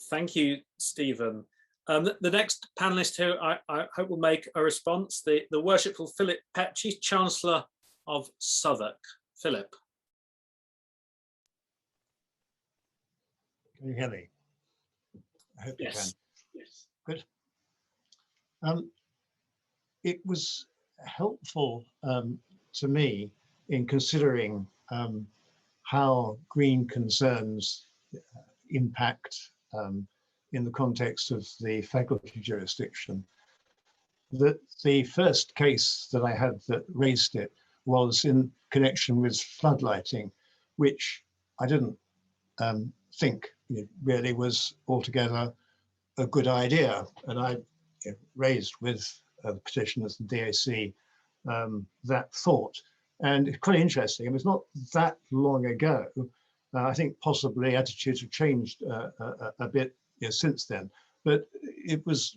Thank you, Stephen. The next panelist who I hope will make a response, the Worshipful Philip Petchey, Chancellor of Southwark. Philip. Can you hear me? I hope Yes. you can. Yes. Good. It was helpful to me in considering how green concerns impact in the context of the faculty jurisdiction, that the first case that I had that raised it was in connection with floodlighting, which I didn't think it really was altogether a good idea. And I raised with the petitioners, the DAC, that thought. And it's quite interesting. It was not that long ago. I think possibly attitudes have changed a bit since then, but it was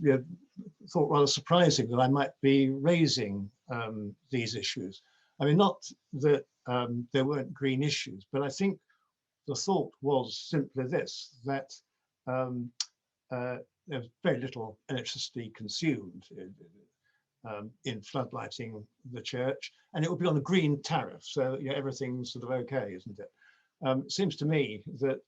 thought rather surprising that I might be raising these issues. I mean, not that there weren't green issues, but I think the thought was simply this, that there's very little electricity consumed in floodlighting the church, and it would be on a green tariff, so everything's sort of okay, isn't it? It seems to me that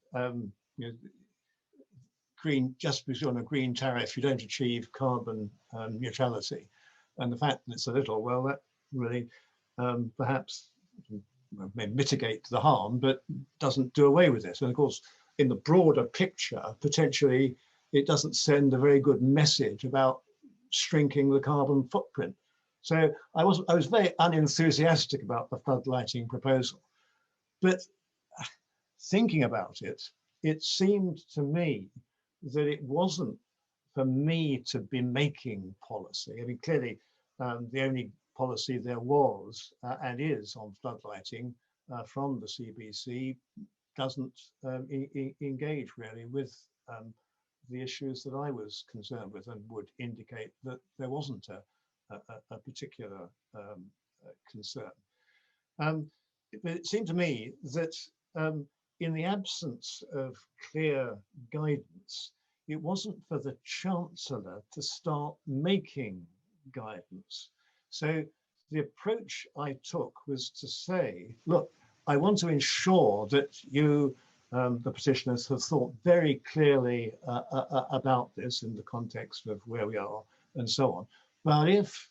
green, just because you're on a green tariff, you don't achieve carbon neutrality, and the fact that it's a little, well, that really perhaps may mitigate the harm, but doesn't do away with it. And of course, in the broader picture, potentially it doesn't send a very good message about shrinking the carbon footprint. So I was very unenthusiastic about the floodlighting proposal, but thinking about it, it seemed to me that it wasn't for me to be making policy. I mean, clearly, the only policy there was and is on floodlighting from the CBC doesn't engage really with the issues that I was concerned with, and would indicate that there wasn't a particular concern. But it seemed to me that in the absence of clear guidance, it wasn't for the Chancellor to start making guidance. So the approach I took was to say, look, I want to ensure that you, the petitioners, have thought very clearly about this in the context of where we are and so on. But if,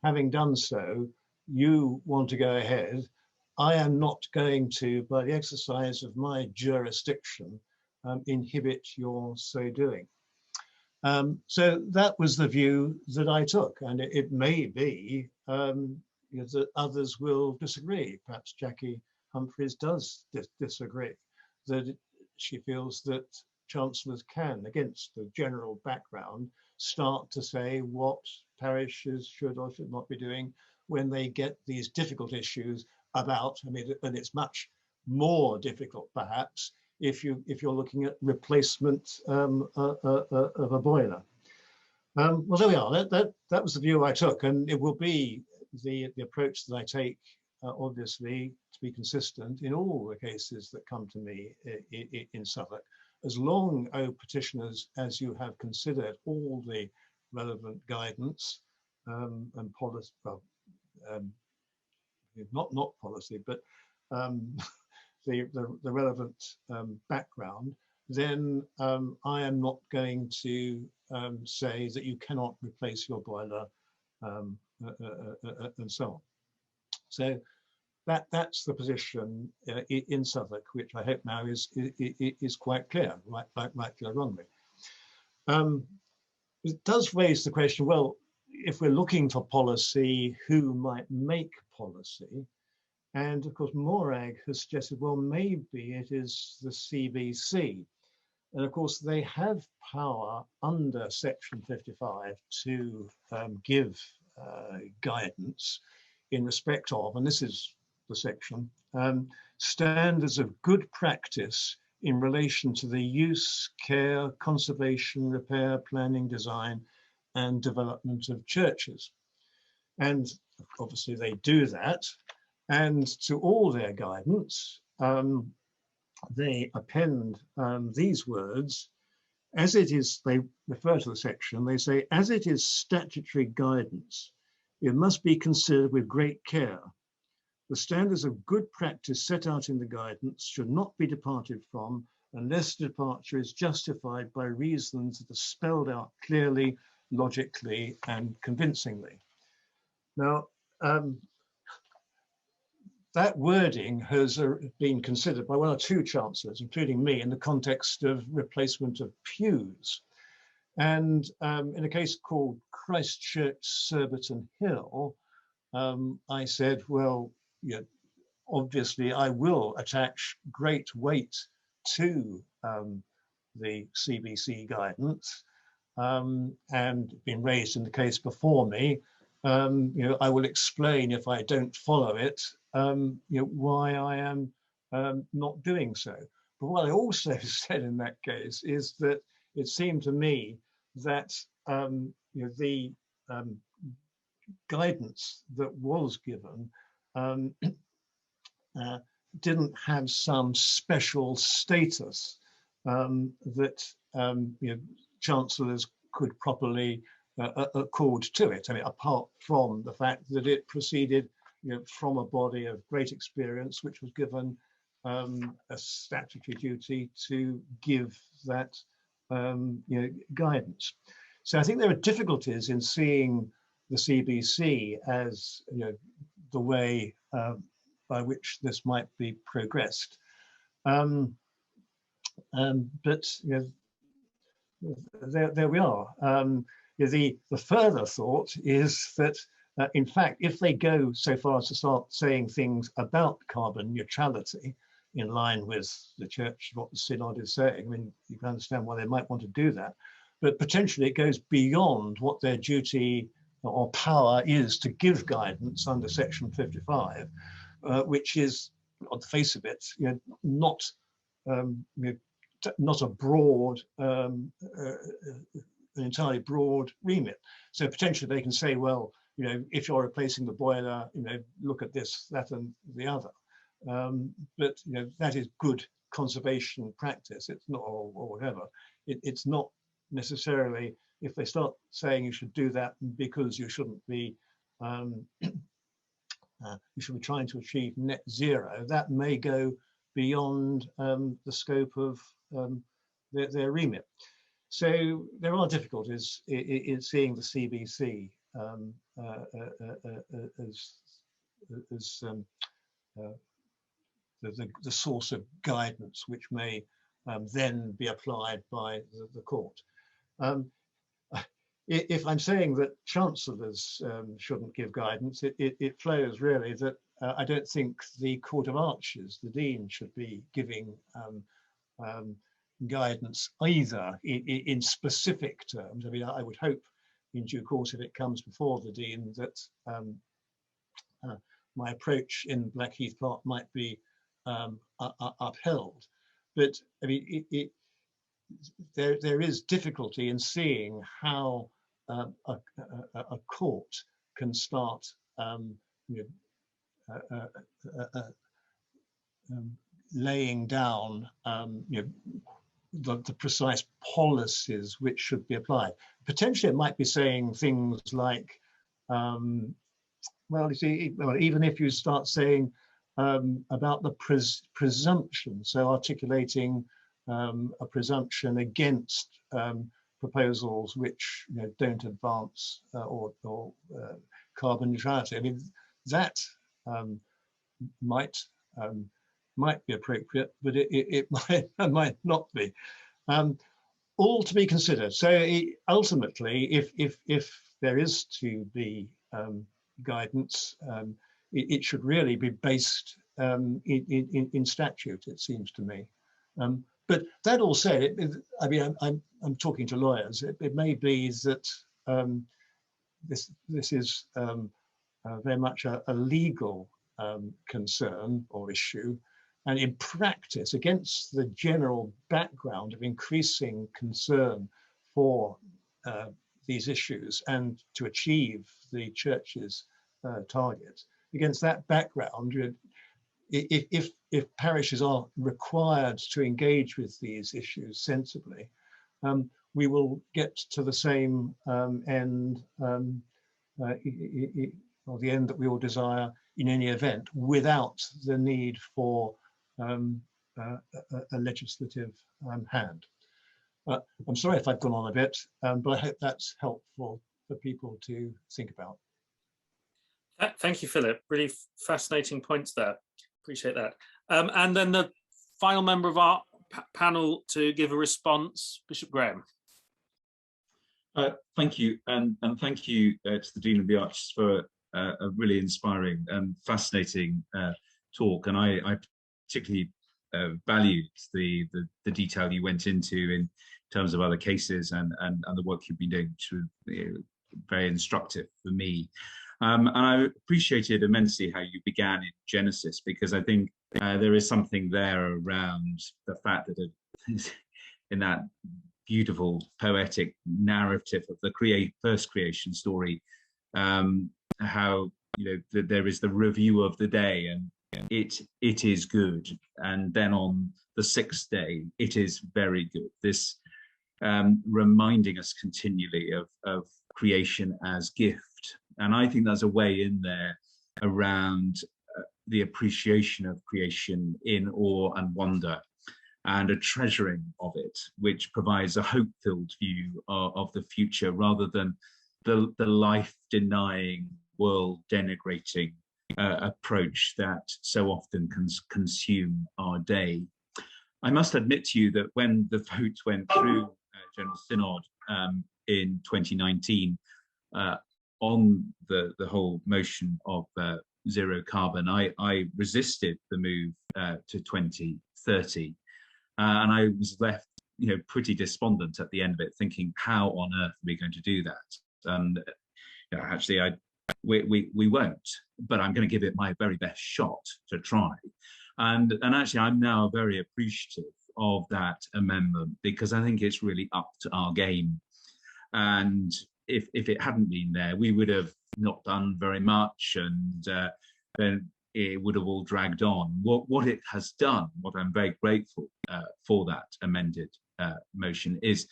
having done so, you want to go ahead, I am not going to, by the exercise of my jurisdiction, inhibit your so doing. So that was the view that I took, and it may be that others will disagree. Perhaps Jackie Humphreys does disagree, that she feels that chancellors can, against the general background, start to say what parishes should or should not be doing when they get these difficult issues about, I mean, and it's much more difficult perhaps if you're looking at replacement of a boiler. Well, there we are. That was the view I took, and it will be the approach that I take, obviously, to be consistent in all the cases that come to me in Southwark, as long, petitioners, as you have considered all the relevant guidance and policy, well, not policy, but the relevant background, then I am not going to say that you cannot replace your boiler and so on. So that's the position in Southwark, which I hope now is quite clear, rightly or wrongly. It does raise the question, well, if we're looking for policy, who might make policy? And of course, Morag has suggested, well, maybe it is the CBC. And of course, they have power under Section 55 to give guidance in respect of, and this is the section, standards of good practice in relation to the use, care, conservation, repair, planning, design, and development of churches. And obviously they do that. And to all their guidance, they append these words, as it is, they refer to the section, they say, as it is statutory guidance, it must be considered with great care. The standards of good practice set out in the guidance should not be departed from unless departure is justified by reasons that are spelled out clearly, logically, and convincingly. Now, that wording has been considered by one or two chancellors, including me, in the context of replacement of pews. And in a case called Christchurch, Surbiton Hill, I said, well, yeah, obviously I will attach great weight to the CBC guidance, and been raised in the case before me. I will explain if I don't follow it, why I am not doing so. But what I also said in that case is that it seemed to me that the guidance that was given didn't have some special status that chancellors could properly accord to it. I mean, apart from the fact that it proceeded from a body of great experience, which was given a statutory duty to give that guidance. So I think there are difficulties in seeing the CBC as the way by which this might be progressed. But there we are. The further thought is that, in fact, if they go so far as to start saying things about carbon neutrality in line with the church, what the synod is saying, I mean, you can understand why they might want to do that. but potentially it goes beyond what their duty or power is to give guidance under Section 55, which is, on the face of it, not a broad, an entirely broad remit. So potentially they can say, well, if you're replacing the boiler, look at this, that, and the other. But that is good conservation practice. It's not, or whatever. It's not necessarily, if they start saying you should do that because you shouldn't be, you should be trying to achieve net zero, that may go beyond the scope of their remit. So there are difficulties in seeing the CBC as the source of guidance, which may then be applied by the court. If I'm saying that chancellors shouldn't give guidance, it flows really that I don't think the Court of Arches, the Dean, should be giving guidance either in specific terms. I mean, I would hope in due course, if it comes before the Dean, that my approach in Blackheath Park might be upheld. But I mean, there is difficulty in seeing how a court can start laying down the precise policies which should be applied. Potentially it might be saying things like, well, you see, even if you start saying about the presumption, so articulating a presumption against proposals which don't advance or carbon neutrality. I mean, that might be appropriate, but it might not be. All to be considered. So ultimately, if there is to be guidance, it should really be based in statute, it seems to me. But that all said, I mean, I'm talking to lawyers. It may be that this is very much a legal concern or issue, and in practice, against the general background of increasing concern for these issues and to achieve the Church's targets, against that background, if parishes are required to engage with these issues sensibly, we will get to the same end, or the end that we all desire in any event, without the need for a legislative hand. I'm sorry if I've gone on a bit, but I hope that's helpful for people to think about. Thank you, Philip. Really fascinating points there. Appreciate that. And then the final member of our panel to give a response, Bishop Graham. Thank you, and thank you to the Dean of the Arches for a really inspiring and fascinating talk. And I particularly valued the detail you went into in terms of other cases and the work you've been doing, which was very instructive for me. And I appreciated immensely how you began in Genesis, because I think there is something there around the fact that in that beautiful poetic narrative of the first creation story, how that there is the review of the day, and it is good, and then on the sixth day it is very good. This reminding us continually of creation as gift. And I think there's a way in there around the appreciation of creation in awe and wonder, and a treasuring of it, which provides a hope-filled view of the future, rather than the life-denying, world-denigrating approach that so often can consume our day. I must admit to you that when the vote went through General Synod in 2019, on the whole motion of zero carbon, I resisted the move to 2030, and I was left pretty despondent at the end of it, thinking, how on earth are we going to do that? And actually, we won't, but I'm going to give it my very best shot to try. And actually, I'm now very appreciative of that amendment, because I think it's really up to our game. And if it hadn't been there, we would have not done very much, and then it would have all dragged on. What it has done, what I'm very grateful for that amended motion is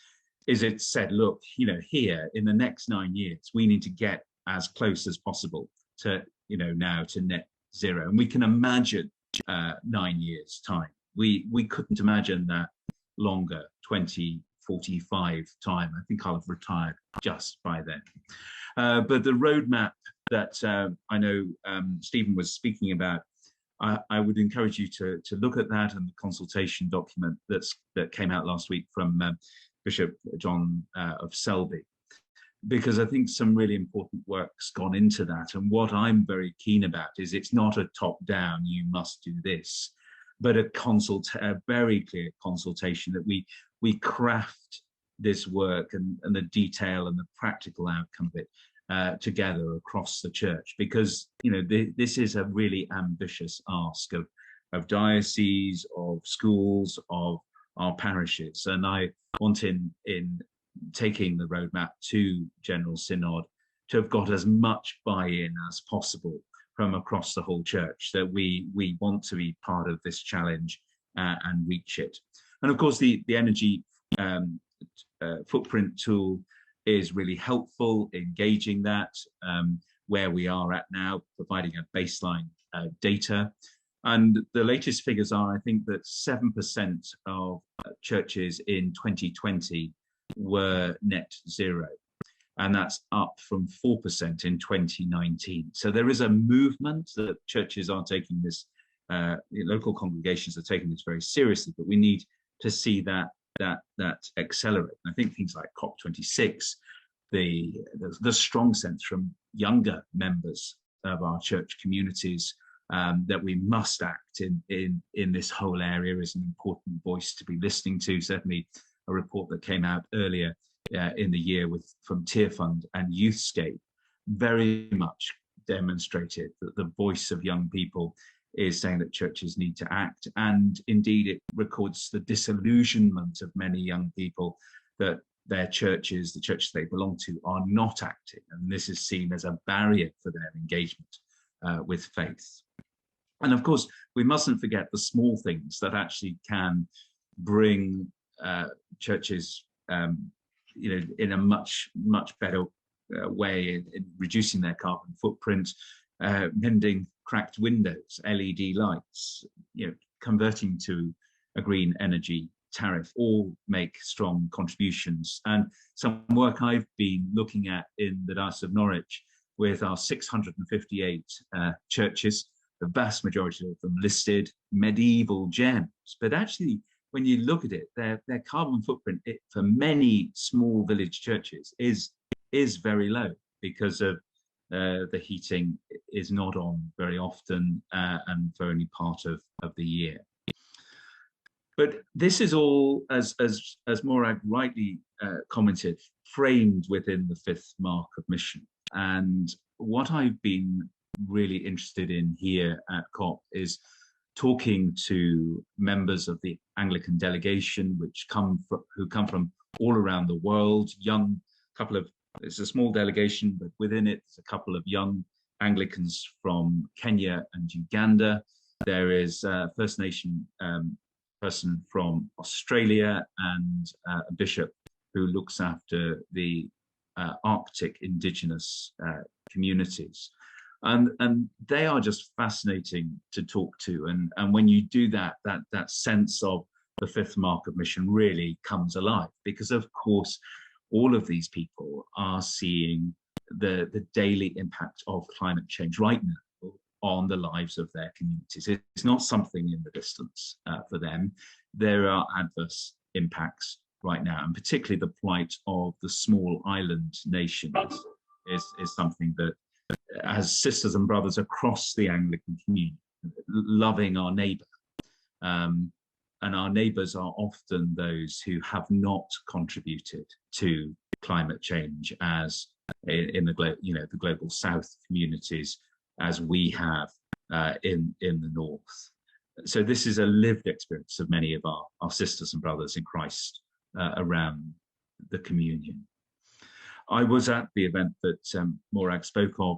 it said, look, here in the next 9 years, we need to get as close as possible to, now to net zero. And we can imagine 9 years time. We couldn't imagine that longer, 2045 time. I think I'll have retired just by then. But the roadmap that I know Stephen was speaking about, I would encourage you to look at that and the consultation document that came out last week from Bishop John of Selby, because I think some really important work's gone into that. And what I'm very keen about is it's not a top-down, you must do this, but a very clear consultation, that we craft this work and the detail and the practical outcome of it together across the church, because this is a really ambitious ask of dioceses, of schools, of our parishes. And I want in taking the roadmap to General Synod to have got as much buy-in as possible from across the whole church, that we want to be part of this challenge and reach it. And of course, the energy footprint tool is really helpful in gauging that, where we are at now, providing a baseline data. And the latest figures are, I think, that 7% of churches in 2020 were net zero, and that's up from 4% in 2019. So there is a movement that churches are taking this, local congregations are taking this very seriously, but we need to see that accelerate. And I think things like COP26, the strong sense from younger members of our church communities that we must act in this whole area is an important voice to be listening to. Certainly a report that came out earlier in the year from Tear Fund and Youthscape very much demonstrated that the voice of young people is saying that churches need to act. And indeed, it records the disillusionment of many young people that their churches, the churches they belong to, are not acting. And this is seen as a barrier for their engagement with faith. And of course, we mustn't forget the small things that actually can bring churches, in a much better way in reducing their carbon footprint, mending cracked windows, LED lights, converting to a green energy tariff, all make strong contributions. And some work I've been looking at in the Diocese of Norwich with our 658 churches, the vast majority of them listed medieval gems. But actually, when you look at it, their carbon footprint for many small village churches is very low, because of the heating is not on very often and for only part of the year. But this is all, as Morag rightly commented, framed within the fifth mark of mission. And what I've been really interested in here at COP is talking to members of the Anglican delegation, who come from all around the world, it's a small delegation, but within it, there's a couple of young Anglicans from Kenya and Uganda. There is a First Nation person from Australia, and a bishop who looks after the Arctic indigenous communities. And they are just fascinating to talk to. And when you do that sense of the fifth mark of mission really comes alive, because of course, all of these people are seeing the daily impact of climate change right now on the lives of their communities. It's not something in the distance for them. There are adverse impacts right now, and particularly the plight of the small island nations is something that, as sisters and brothers across the Anglican community, loving our neighbour, and our neighbours are often those who have not contributed to climate change as in the global south communities as we have in the north. So this is a lived experience of many of our sisters and brothers in Christ around the communion. I was at the event that Morag spoke of,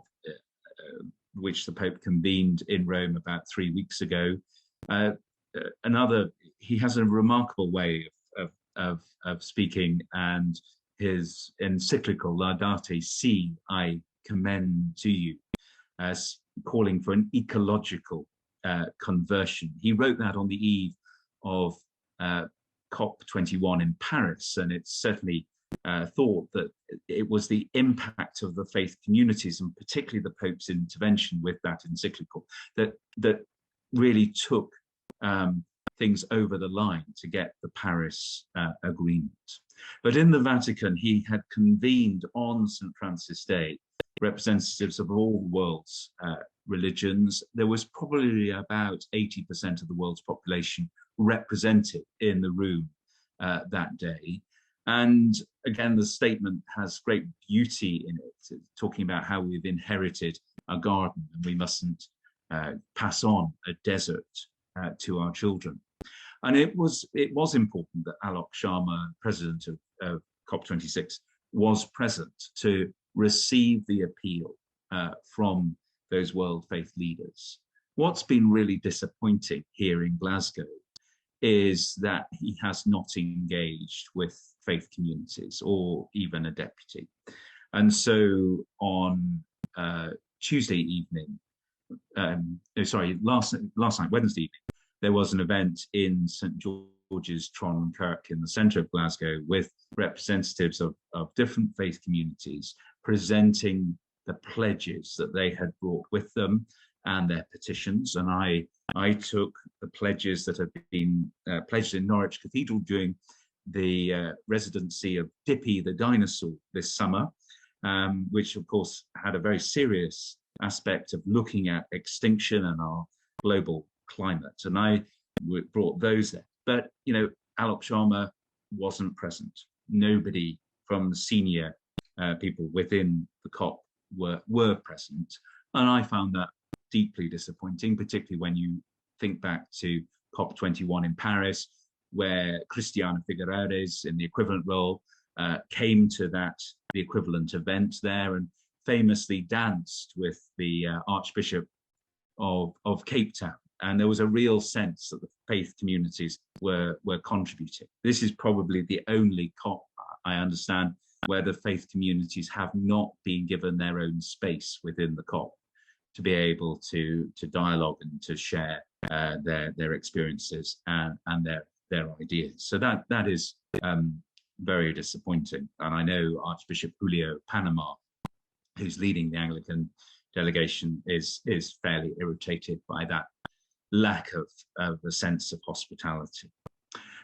which the Pope convened in Rome about 3 weeks ago. He has a remarkable way of speaking, and his encyclical Laudate Si, I commend to you, as calling for an ecological conversion. He wrote that on the eve of COP21 in Paris, and it's certainly thought that it was the impact of the faith communities, and particularly the Pope's intervention with that encyclical, that really took things over the line to get the Paris agreement. But in the Vatican, he had convened on St. Francis Day representatives of all the world's religions. There was probably about 80% of the world's population represented in the room that day. And again, the statement has great beauty in it, talking about how we've inherited a garden and we mustn't pass on a desert to our children. And it was important that Alok Sharma, president of COP26, was present to receive the appeal from those world faith leaders. What's been really disappointing here in Glasgow is that he has not engaged with faith communities or even a deputy. And so on Tuesday evening, last night, Wednesday evening, there was an event in St. George's Tron Kirk in the centre of Glasgow with representatives of different faith communities presenting the pledges that they had brought with them and their petitions. And I took the pledges that had been pledged in Norwich Cathedral during the residency of Dippy the dinosaur this summer, which of course had a very serious aspect of looking at extinction and our global climate. And I brought those there. But, Alok Sharma wasn't present. Nobody from the senior people within the COP were present. And I found that deeply disappointing, particularly when you think back to COP21 in Paris, where Christiana Figueres, in the equivalent role, came to the equivalent event there and famously danced with the Archbishop of Cape Town. And there was a real sense that the faith communities were contributing. This is probably the only COP, I understand, where the faith communities have not been given their own space within the COP to be able to dialogue and to share their experiences and their ideas. So that is very disappointing. And I know Archbishop Julio Panama, who's leading the Anglican delegation, is fairly irritated by that lack of a sense of hospitality.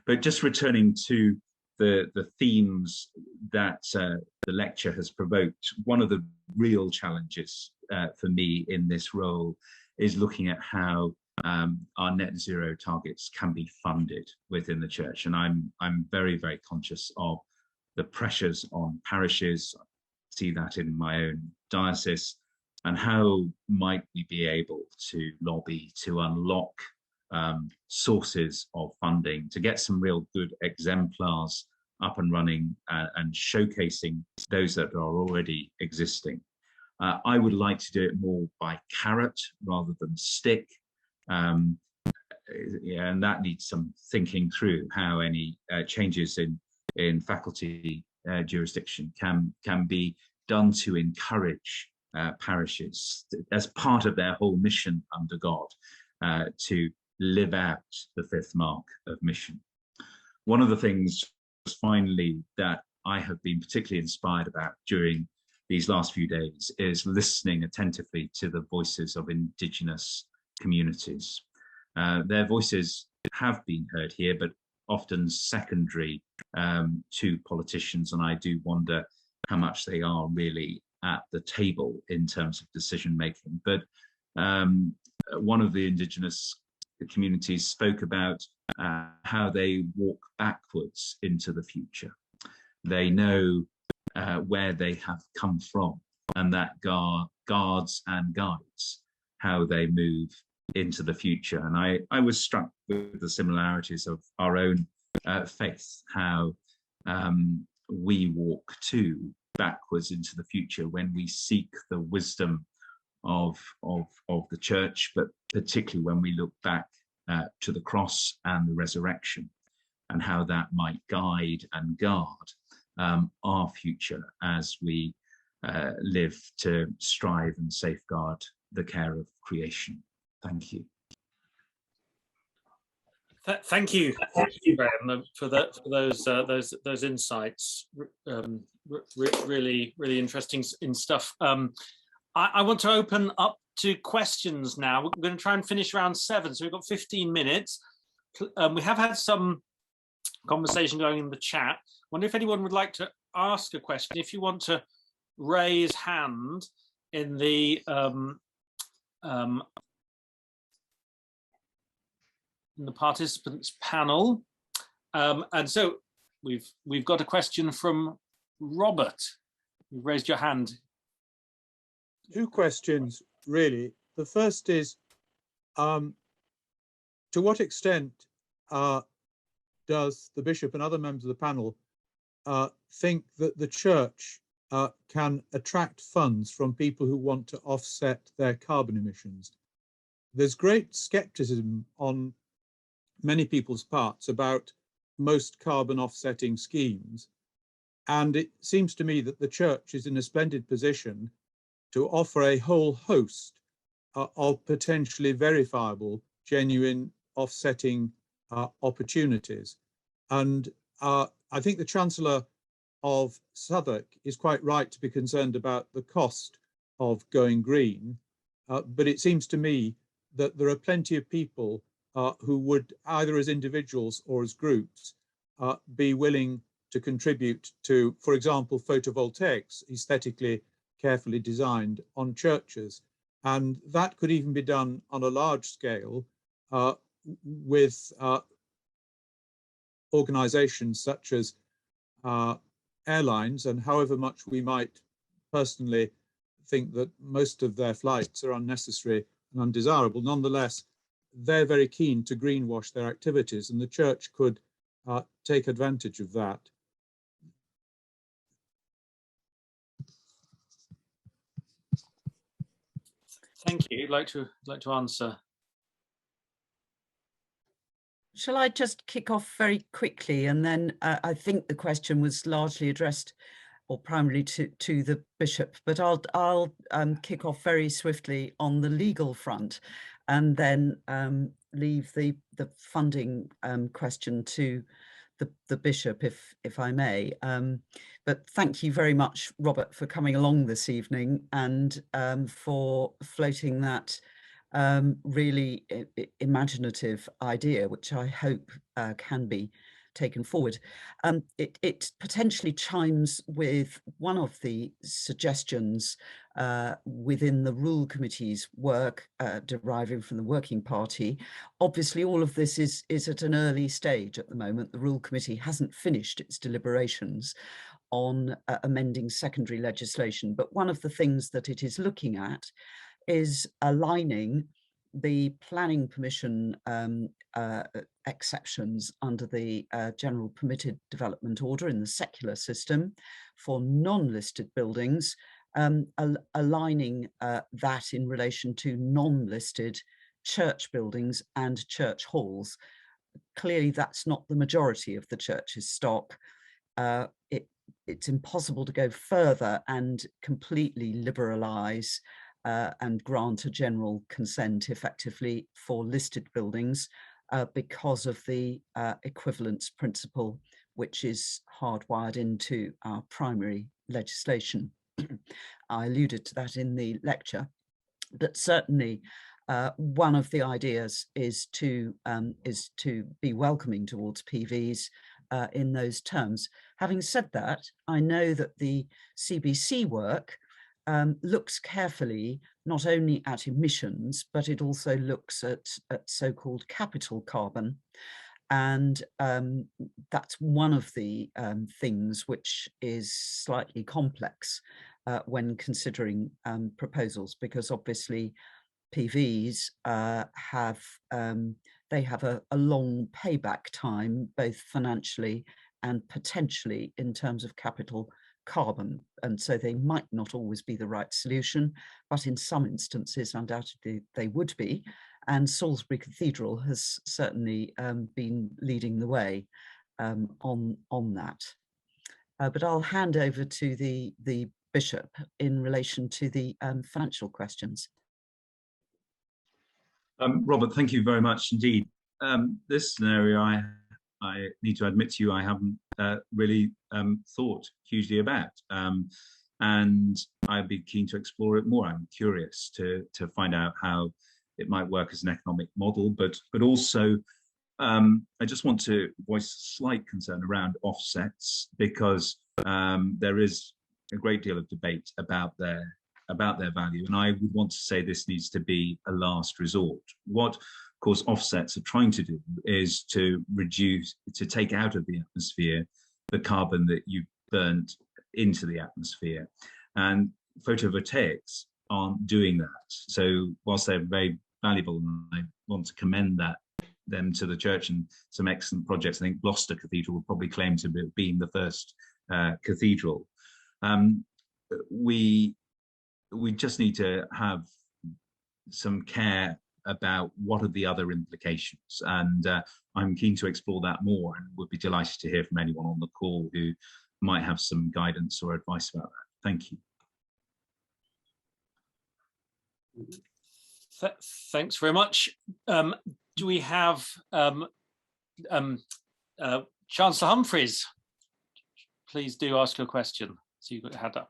But just returning to the themes that the lecture has provoked, one of the real challenges for me in this role is looking at how our net zero targets can be funded within the church. And I'm very, very conscious of the pressures on parishes. I see that in my own diocese. And how might we be able to lobby to unlock sources of funding, to get some real good exemplars up and running and showcasing those that are already existing. I would like to do it more by carrot rather than stick. And that needs some thinking through how any changes in faculty jurisdiction can be done to encourage parishes as part of their whole mission under God to live out the fifth mark of mission. One of the things finally that I have been particularly inspired about during these last few days is listening attentively to the voices of Indigenous communities. Their voices have been heard here, but often secondary to politicians, and I do wonder how much they are really at the table in terms of decision making. But one of the Indigenous the communities spoke about how they walk backwards into the future. They know where they have come from, and that guards and guides how they move into the future. And I was struck with the similarities of our own faith, how we walk too backwards into the future when we seek the wisdom of the church, but particularly when we look back to the cross and the resurrection, and how that might guide and guard our future as we live to strive and safeguard the care of creation. Thank you. Thank you, Graham, for those insights. Really interesting stuff. I want to open up to questions now. We're going to try and finish around 7, so we've got 15 minutes. We have had some conversation going in the chat. I wonder if anyone would like to ask a question. If you want to raise hand in the participants panel, and so we've got a question from Robert. You've raised your hand. 2 questions, really. The first is, to what extent does the Bishop and other members of the panel think that the Church can attract funds from people who want to offset their carbon emissions? There's great scepticism on many people's parts about most carbon offsetting schemes. And it seems to me that the Church is in a splendid position to offer a whole host of potentially verifiable, genuine offsetting opportunities. And I think the Chancellor of Southwark is quite right to be concerned about the cost of going green. But it seems to me that there are plenty of people who would, either as individuals or as groups, be willing to contribute to, for example, photovoltaics, aesthetically carefully designed on churches. And that could even be done on a large scale with organizations such as airlines, and however much we might personally think that most of their flights are unnecessary and undesirable, nonetheless, they're very keen to greenwash their activities, and the Church could take advantage of that. Thank you. I'd like to answer. Shall I just kick off very quickly? And then I think the question was largely addressed or primarily to the Bishop, but I'll kick off very swiftly on the legal front, and then leave the funding question to the Bishop, if I may. But thank you very much, Robert, for coming along this evening and for floating that really imaginative idea, which I hope can be taken forward. It potentially chimes with one of the suggestions within the Rule Committee's work deriving from the Working Party. Obviously, all of this is at an early stage at the moment. The Rule Committee hasn't finished its deliberations on amending secondary legislation, but one of the things that it is looking at is aligning the planning permission exceptions under the General Permitted Development Order in the secular system for non-listed buildings, aligning that in relation to non-listed church buildings and church halls. Clearly, that's not the majority of the church's stock. It's impossible to go further and completely liberalise and grant a general consent effectively for listed buildings because of the equivalence principle, which is hardwired into our primary legislation. I alluded to that in the lecture, but certainly one of the ideas is to be welcoming towards PVs in those terms. Having said that, I know that the CBC work looks carefully not only at emissions, but it also looks at so-called capital carbon. And that's one of the things which is slightly complex when considering proposals, because obviously PVs have a long payback time, both financially and potentially in terms of capital carbon, and so they might not always be the right solution, but in some instances undoubtedly they would be, and Salisbury Cathedral has certainly been leading the way on that. But I'll hand over to the Bishop in relation to the financial questions. Robert, thank you very much indeed. This scenario, I need to admit to you, I haven't really thought hugely about, and I'd be keen to explore it more. I'm curious to find out how it might work as an economic model, but also I just want to voice a slight concern around offsets, because there is a great deal of debate about their value, and I would want to say this needs to be a last resort. What, of course, offsets are trying to do is to take out of the atmosphere the carbon that you burnt into the atmosphere, and photovoltaics aren't doing that. So whilst they're very valuable, and I want to commend them to the church and some excellent projects, I think Gloucester Cathedral will probably claim to have been the first cathedral. We just need to have some care about what are the other implications, and I'm keen to explore that more, and would be delighted to hear from anyone on the call who might have some guidance or advice about that. Thank you. Thanks very much. Do we have Chancellor Humphreys? Please do ask your question. So you've got your hand up.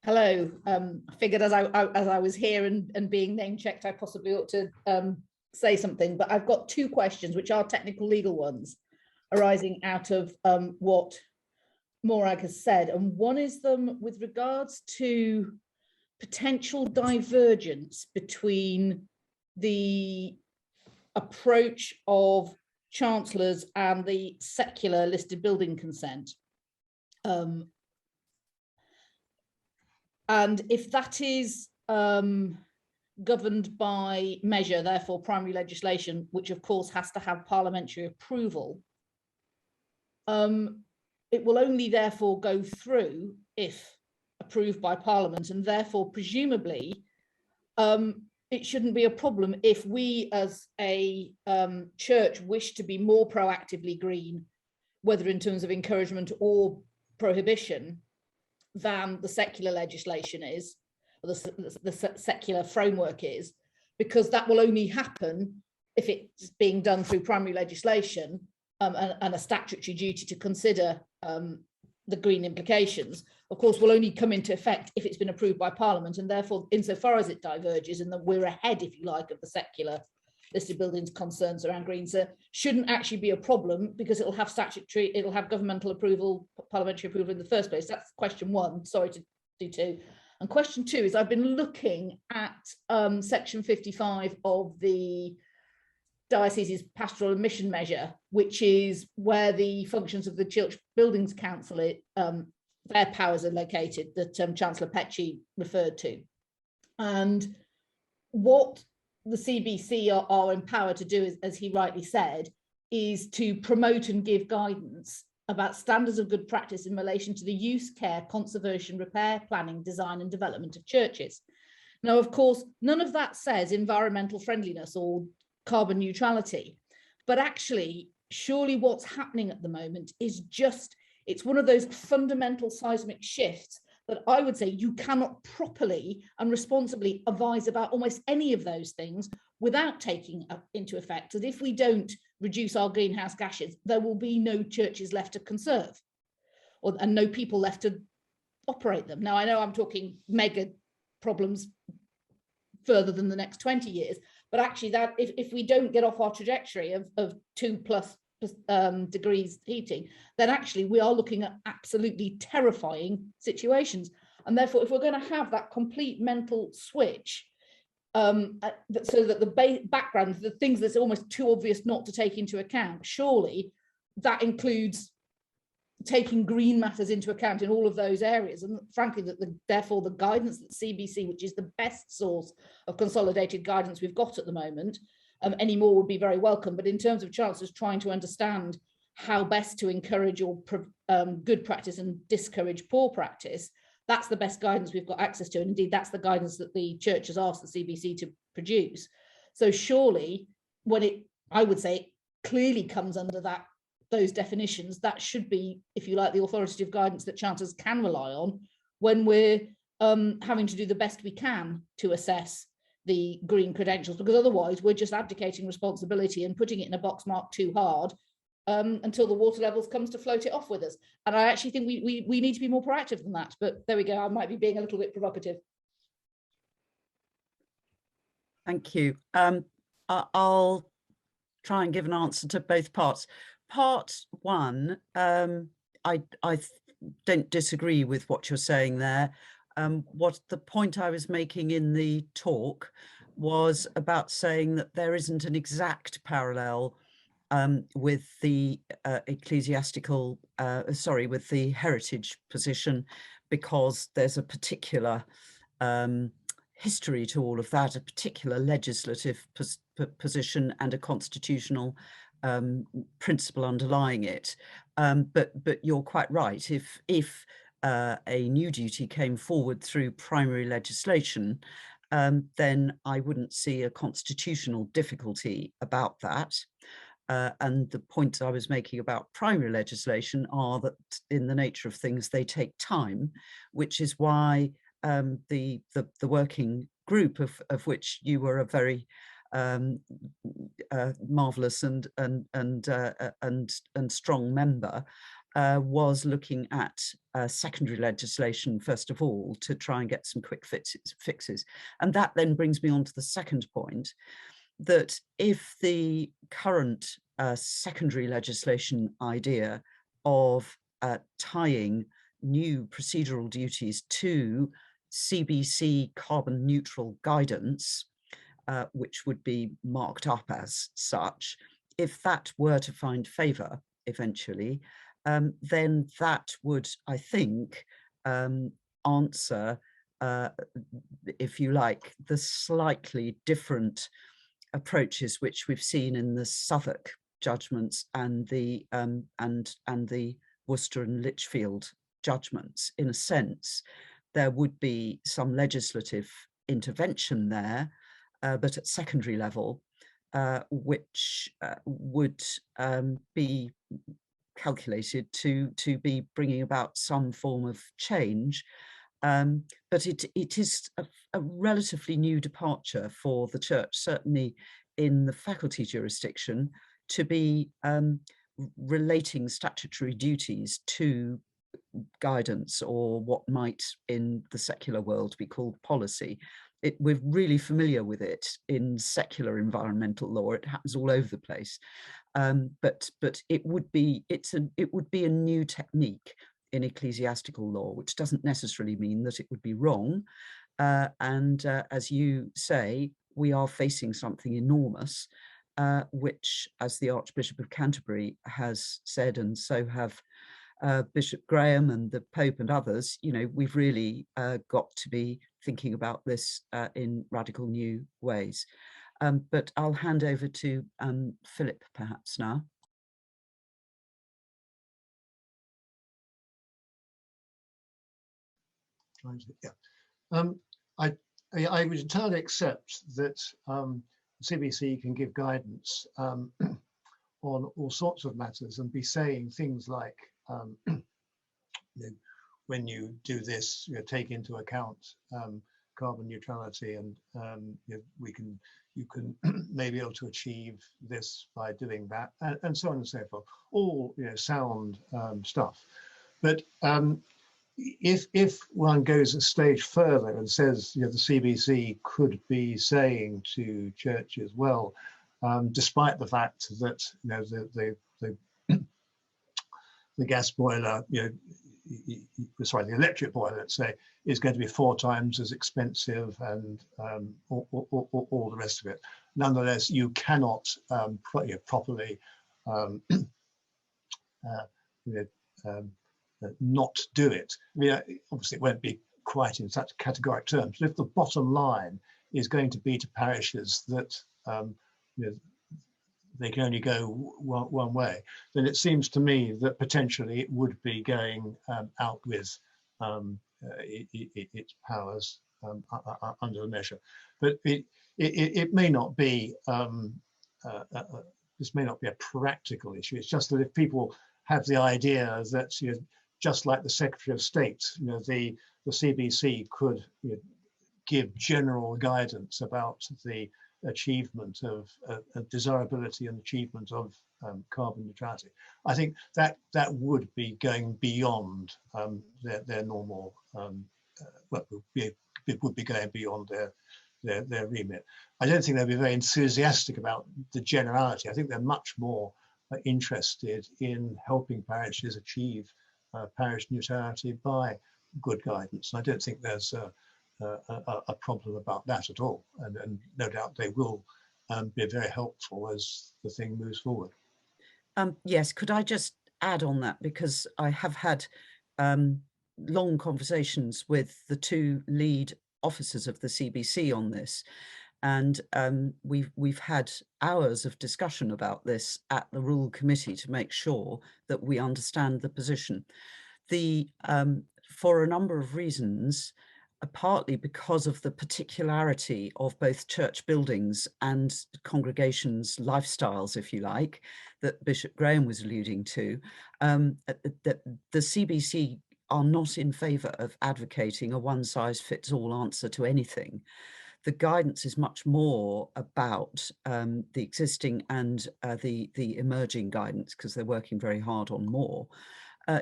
Hello. I figured as I was here and being name checked, I possibly ought to say something, but I've got two questions, which are technical legal ones, arising out of what Morag has said. And one is them with regards to potential divergence between the approach of chancellors and the secular listed building consent. And if that is governed by measure, therefore primary legislation, which of course has to have parliamentary approval, it will only therefore go through if approved by Parliament, and therefore presumably it shouldn't be a problem if we as a church wish to be more proactively green, whether in terms of encouragement or prohibition, than the secular legislation is, or the secular framework is, because that will only happen if it's being done through primary legislation and a statutory duty to consider the green implications, of course, will only come into effect if it's been approved by Parliament, and therefore, insofar as it diverges and that we're ahead, if you like, of the secular listed buildings concerns around green, so shouldn't actually be a problem, because it'll have governmental approval, parliamentary approval in the first place. That's question one. Sorry to do two. And question two is, I've been looking at section 55 of the Diocese's pastoral emission measure, which is where the functions of the Church Buildings Council, their powers are located, that Chancellor Petchey referred to. And what the CBC are empowered to do, as he rightly said, is to promote and give guidance about standards of good practice in relation to the use, care, conservation, repair, planning, design and development of churches. Now, of course, none of that says environmental friendliness or carbon neutrality, but actually, surely what's happening at the moment is just, it's one of those fundamental seismic shifts that I would say you cannot properly and responsibly advise about almost any of those things without taking into effect that if we don't reduce our greenhouse gases, there will be no churches left to conserve, and no people left to operate them. Now, I know I'm talking mega problems further than the next 20 years, but actually that if we don't get off our trajectory of 2+ degrees heating, then actually we are looking at absolutely terrifying situations. And therefore, if we're going to have that complete mental switch, so that the background, the things that's almost too obvious not to take into account, surely that includes taking green matters into account in all of those areas. And frankly, therefore the guidance that CBC, which is the best source of consolidated guidance we've got at the moment, any more would be very welcome. But in terms of chancellors trying to understand how best to encourage or good practice and discourage poor practice, that's the best guidance we've got access to. And indeed, that's the guidance that the church has asked the CBC to produce. So surely, when I would say it clearly comes under those definitions, that should be, if you like, the authoritative guidance that chancellors can rely on when we're having to do the best we can to assess the green credentials, because otherwise we're just abdicating responsibility and putting it in a box marked too hard until the water levels comes to float it off with us. And I actually think we need to be more proactive than that. But there we go, I might be being a little bit provocative. Thank you. I'll try and give an answer to both parts. Part one, I don't disagree with what you're saying there. What the point I was making in the talk was about saying that there isn't an exact parallel with the with the heritage position, because there's a particular history to all of that, a particular legislative position and a constitutional principle underlying it. But you're quite right. If a new duty came forward through primary legislation, then I wouldn't see a constitutional difficulty about that. And the points I was making about primary legislation are that in the nature of things, they take time, which is why the working group of which you were a very marvelous and strong member was looking at secondary legislation first of all to try and get some quick fixes. And that then brings me on to the second point, that if the current secondary legislation idea of tying new procedural duties to CBC carbon neutral guidance, which would be marked up as such, if that were to find favour eventually, then that would, I think, answer, if you like, the slightly different approaches which we've seen in the Southwark judgments and the Worcester and Lichfield judgments. In a sense, there would be some legislative intervention there, but at secondary level, which would be calculated to be bringing about some form of change. But it is a relatively new departure for the church, certainly in the faculty jurisdiction, to be relating statutory duties to guidance, or what might in the secular world be called policy. We're really familiar with it in secular environmental law. It happens all over the place, but it would be a new technique in ecclesiastical law, which doesn't necessarily mean that it would be wrong. And as you say, we are facing something enormous, which, as the Archbishop of Canterbury has said, and so have Bishop Graham and the Pope and others, we've really got to be thinking about this in radical new ways. But I'll hand over to Philip perhaps now. Yeah, I would entirely accept that CBC can give guidance on all sorts of matters and be saying things like, when you do this, take into account carbon neutrality, and you can maybe be able to achieve this by doing that, and so on and so forth. All sound stuff, but if one goes a stage further and says the CBC could be saying to churches, well, despite the fact that the gas boiler sorry, the electric boiler, let's say, is going to be 4 times as expensive, and all the rest of it. Nonetheless, you cannot properly not do it. I mean, obviously it won't be quite in such categoric terms, but if the bottom line is going to be to parishes that they can only go one way, then it seems to me that potentially it would be going out with its powers under the measure. But it may not be, this may not be a practical issue. It's just that if people have the idea that, just like the Secretary of State, the CBC could give general guidance about the achievement of desirability and achievement of carbon neutrality. I think that would be going beyond their normal, well, it would be going beyond their remit. I don't think they'll be very enthusiastic about the generality. I think they're much more interested in helping parishes achieve parish neutrality by good guidance. I don't think there's a problem about that at all, and no doubt they will be very helpful as the thing moves forward. Yes, could I just add on that, because I have had long conversations with the 2 lead officers of the CBC on this, and we've had hours of discussion about this at the Rule Committee to make sure that we understand the position. For a number of reasons, partly because of the particularity of both church buildings and congregations' lifestyles, if you like, that Bishop Graham was alluding to, that the CBC are not in favour of advocating a one-size-fits-all answer to anything. The guidance is much more about the existing and the emerging guidance, because they're working very hard on more.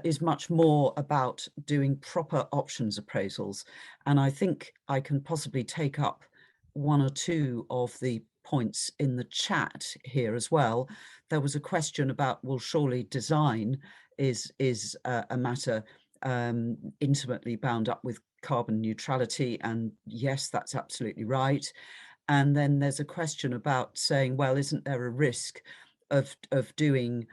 Is much more about doing proper options appraisals. And I think I can possibly take up 1 or 2 of the points in the chat here as well. There was a question about, well, surely design is a matter intimately bound up with carbon neutrality. And yes, that's absolutely right. And then there's a question about saying, well, isn't there a risk of doing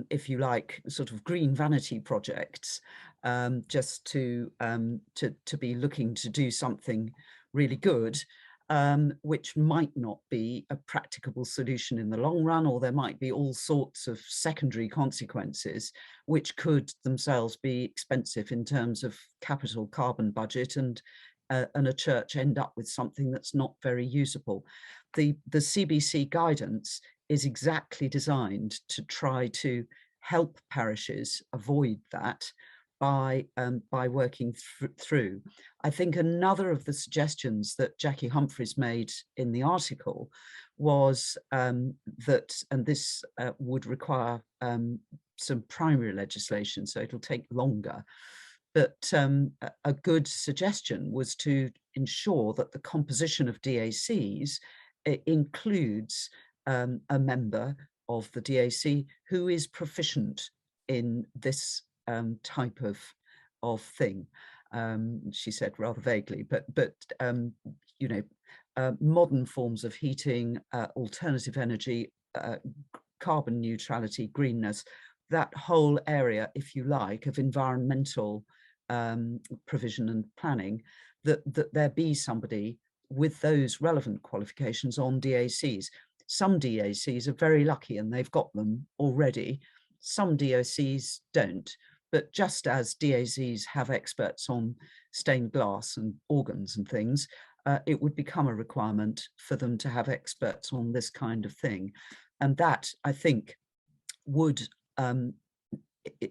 if you like, sort of green vanity projects, just to be looking to do something really good, which might not be a practicable solution in the long run, or there might be all sorts of secondary consequences which could themselves be expensive in terms of capital carbon budget, and a church end up with something that's not very usable. The CBC guidance is exactly designed to try to help parishes avoid that by working through. I think another of the suggestions that Jackie Humphreys made in the article was that, and this would require some primary legislation, so it'll take longer, but a good suggestion was to ensure that the composition of DACs includes a member of the DAC who is proficient in this type of thing. She said rather vaguely, but modern forms of heating, alternative energy, carbon neutrality, greenness, that whole area, if you like, of environmental provision and planning, that there be somebody with those relevant qualifications on DACs. Some DACs are very lucky and they've got them already. Some DACs don't. But just as DACs have experts on stained glass and organs and things, it would become a requirement for them to have experts on this kind of thing. And that, I think, would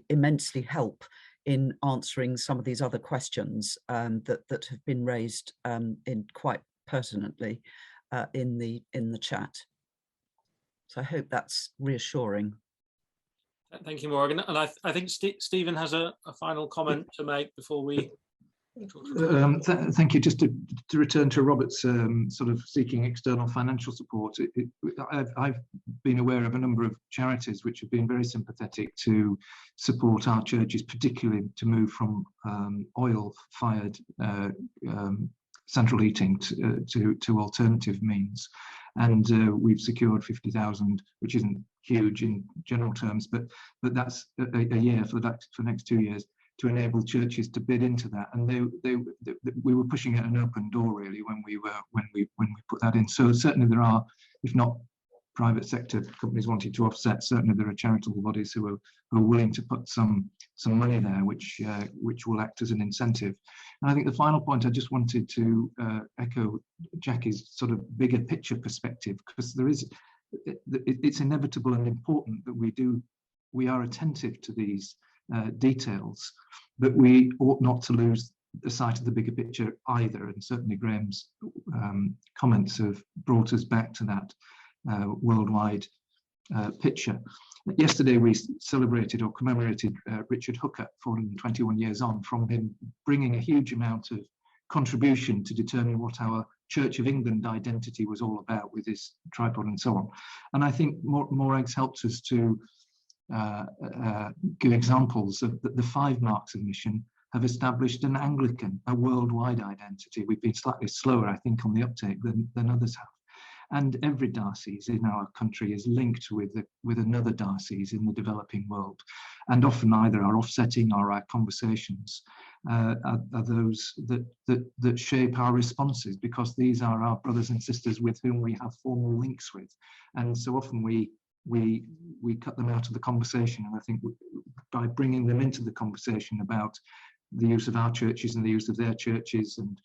immensely help in answering some of these other questions that have been raised in quite pertinently in the chat. So I hope that's reassuring. Thank you, Morgan. And I think Stephen has a final comment to make before we Thank you. Just to return to Robert's sort of seeking external financial support, I've been aware of a number of charities which have been very sympathetic to support our churches, particularly to move from oil-fired central heating to alternative means. And we've secured 50,000, which isn't huge in general terms, but that's a year for the next 2 years, to enable churches to bid into that. And we were pushing at an open door really when we put that in. So certainly there are, if not private sector companies wanting to offset, certainly there are charitable bodies who are willing to put some money there, which will act as an incentive. And I think the final point I just wanted to echo Jackie's sort of bigger picture perspective, because it's inevitable and important that we are attentive to these details, but we ought not to lose the sight of the bigger picture either. And certainly Graham's comments have brought us back to that worldwide picture. Yesterday we celebrated or commemorated Richard Hooker, 421 years on from him bringing a huge amount of contribution to determine what our Church of England identity was all about with his tripod and so on. And I think Morag's helped us to give examples of the 5 marks of mission have established an Anglican, a worldwide identity. We've been slightly slower, I think, on the uptake than others have. And every diocese in our country is linked with another diocese in the developing world. And often either our offsetting or our conversations are those that shape our responses, because these are our brothers and sisters with whom we have formal links with. And so often we cut them out of the conversation. And I think by bringing them into the conversation about the use of our churches and the use of their churches, and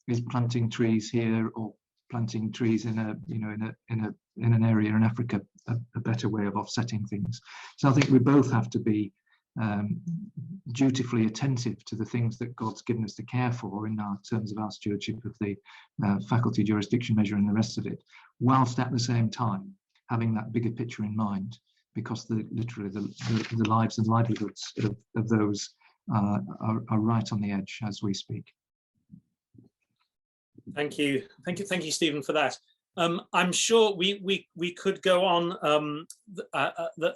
is planting trees here or planting trees in an area in Africa a better way of offsetting things. So I think we both have to be dutifully attentive to the things that God's given us to care for in our terms of our stewardship of the faculty jurisdiction measure and the rest of it, whilst at the same time having that bigger picture in mind, because literally the lives and livelihoods of those are right on the edge as we speak. Thank you, Stephen, for that. I'm sure we could go on.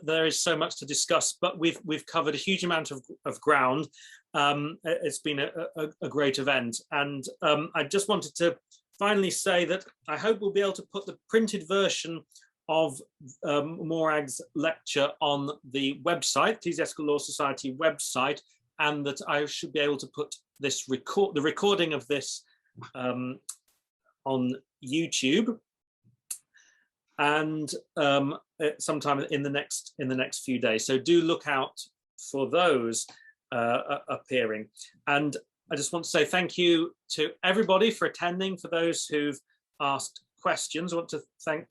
There is so much to discuss, but we've covered a huge amount of ground. It's been a great event, and I just wanted to finally say that I hope we'll be able to put the printed version of Morag's lecture on the website, Ecclesiastical Law Society website, and that I should be able to put this the recording of this on YouTube, and sometime in the next few days. So do look out for those appearing. And I just want to say thank you to everybody for attending. For those who've asked questions, I want to thank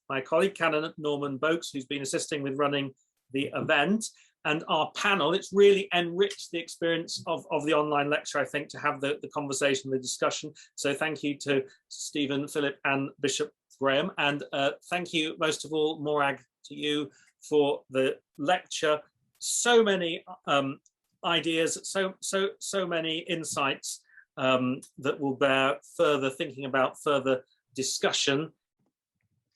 my colleague Canon Norman Boakes, who's been assisting with running the event, and our panel. It's really enriched the experience of the online lecture, I think, to have the conversation, the discussion. So thank you to Stephen, Philip and Bishop Graham, and thank you most of all, Morag, to you for the lecture. So many ideas, so many insights that will bear further thinking about, further discussion.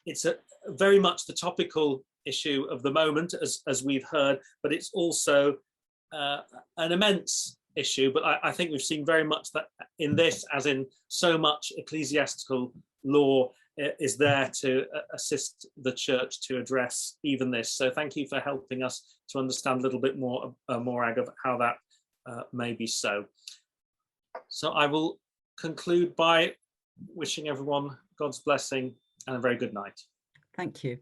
It's very much the topical issue of the moment, as we've heard, but it's also an immense issue. But I think we've seen very much that in this, as in so much ecclesiastical law, is there to assist the church to address even this. So thank you for helping us to understand a little bit more, Morag, of how that may be so. So I will conclude by wishing everyone God's blessing and a very good night. Thank you.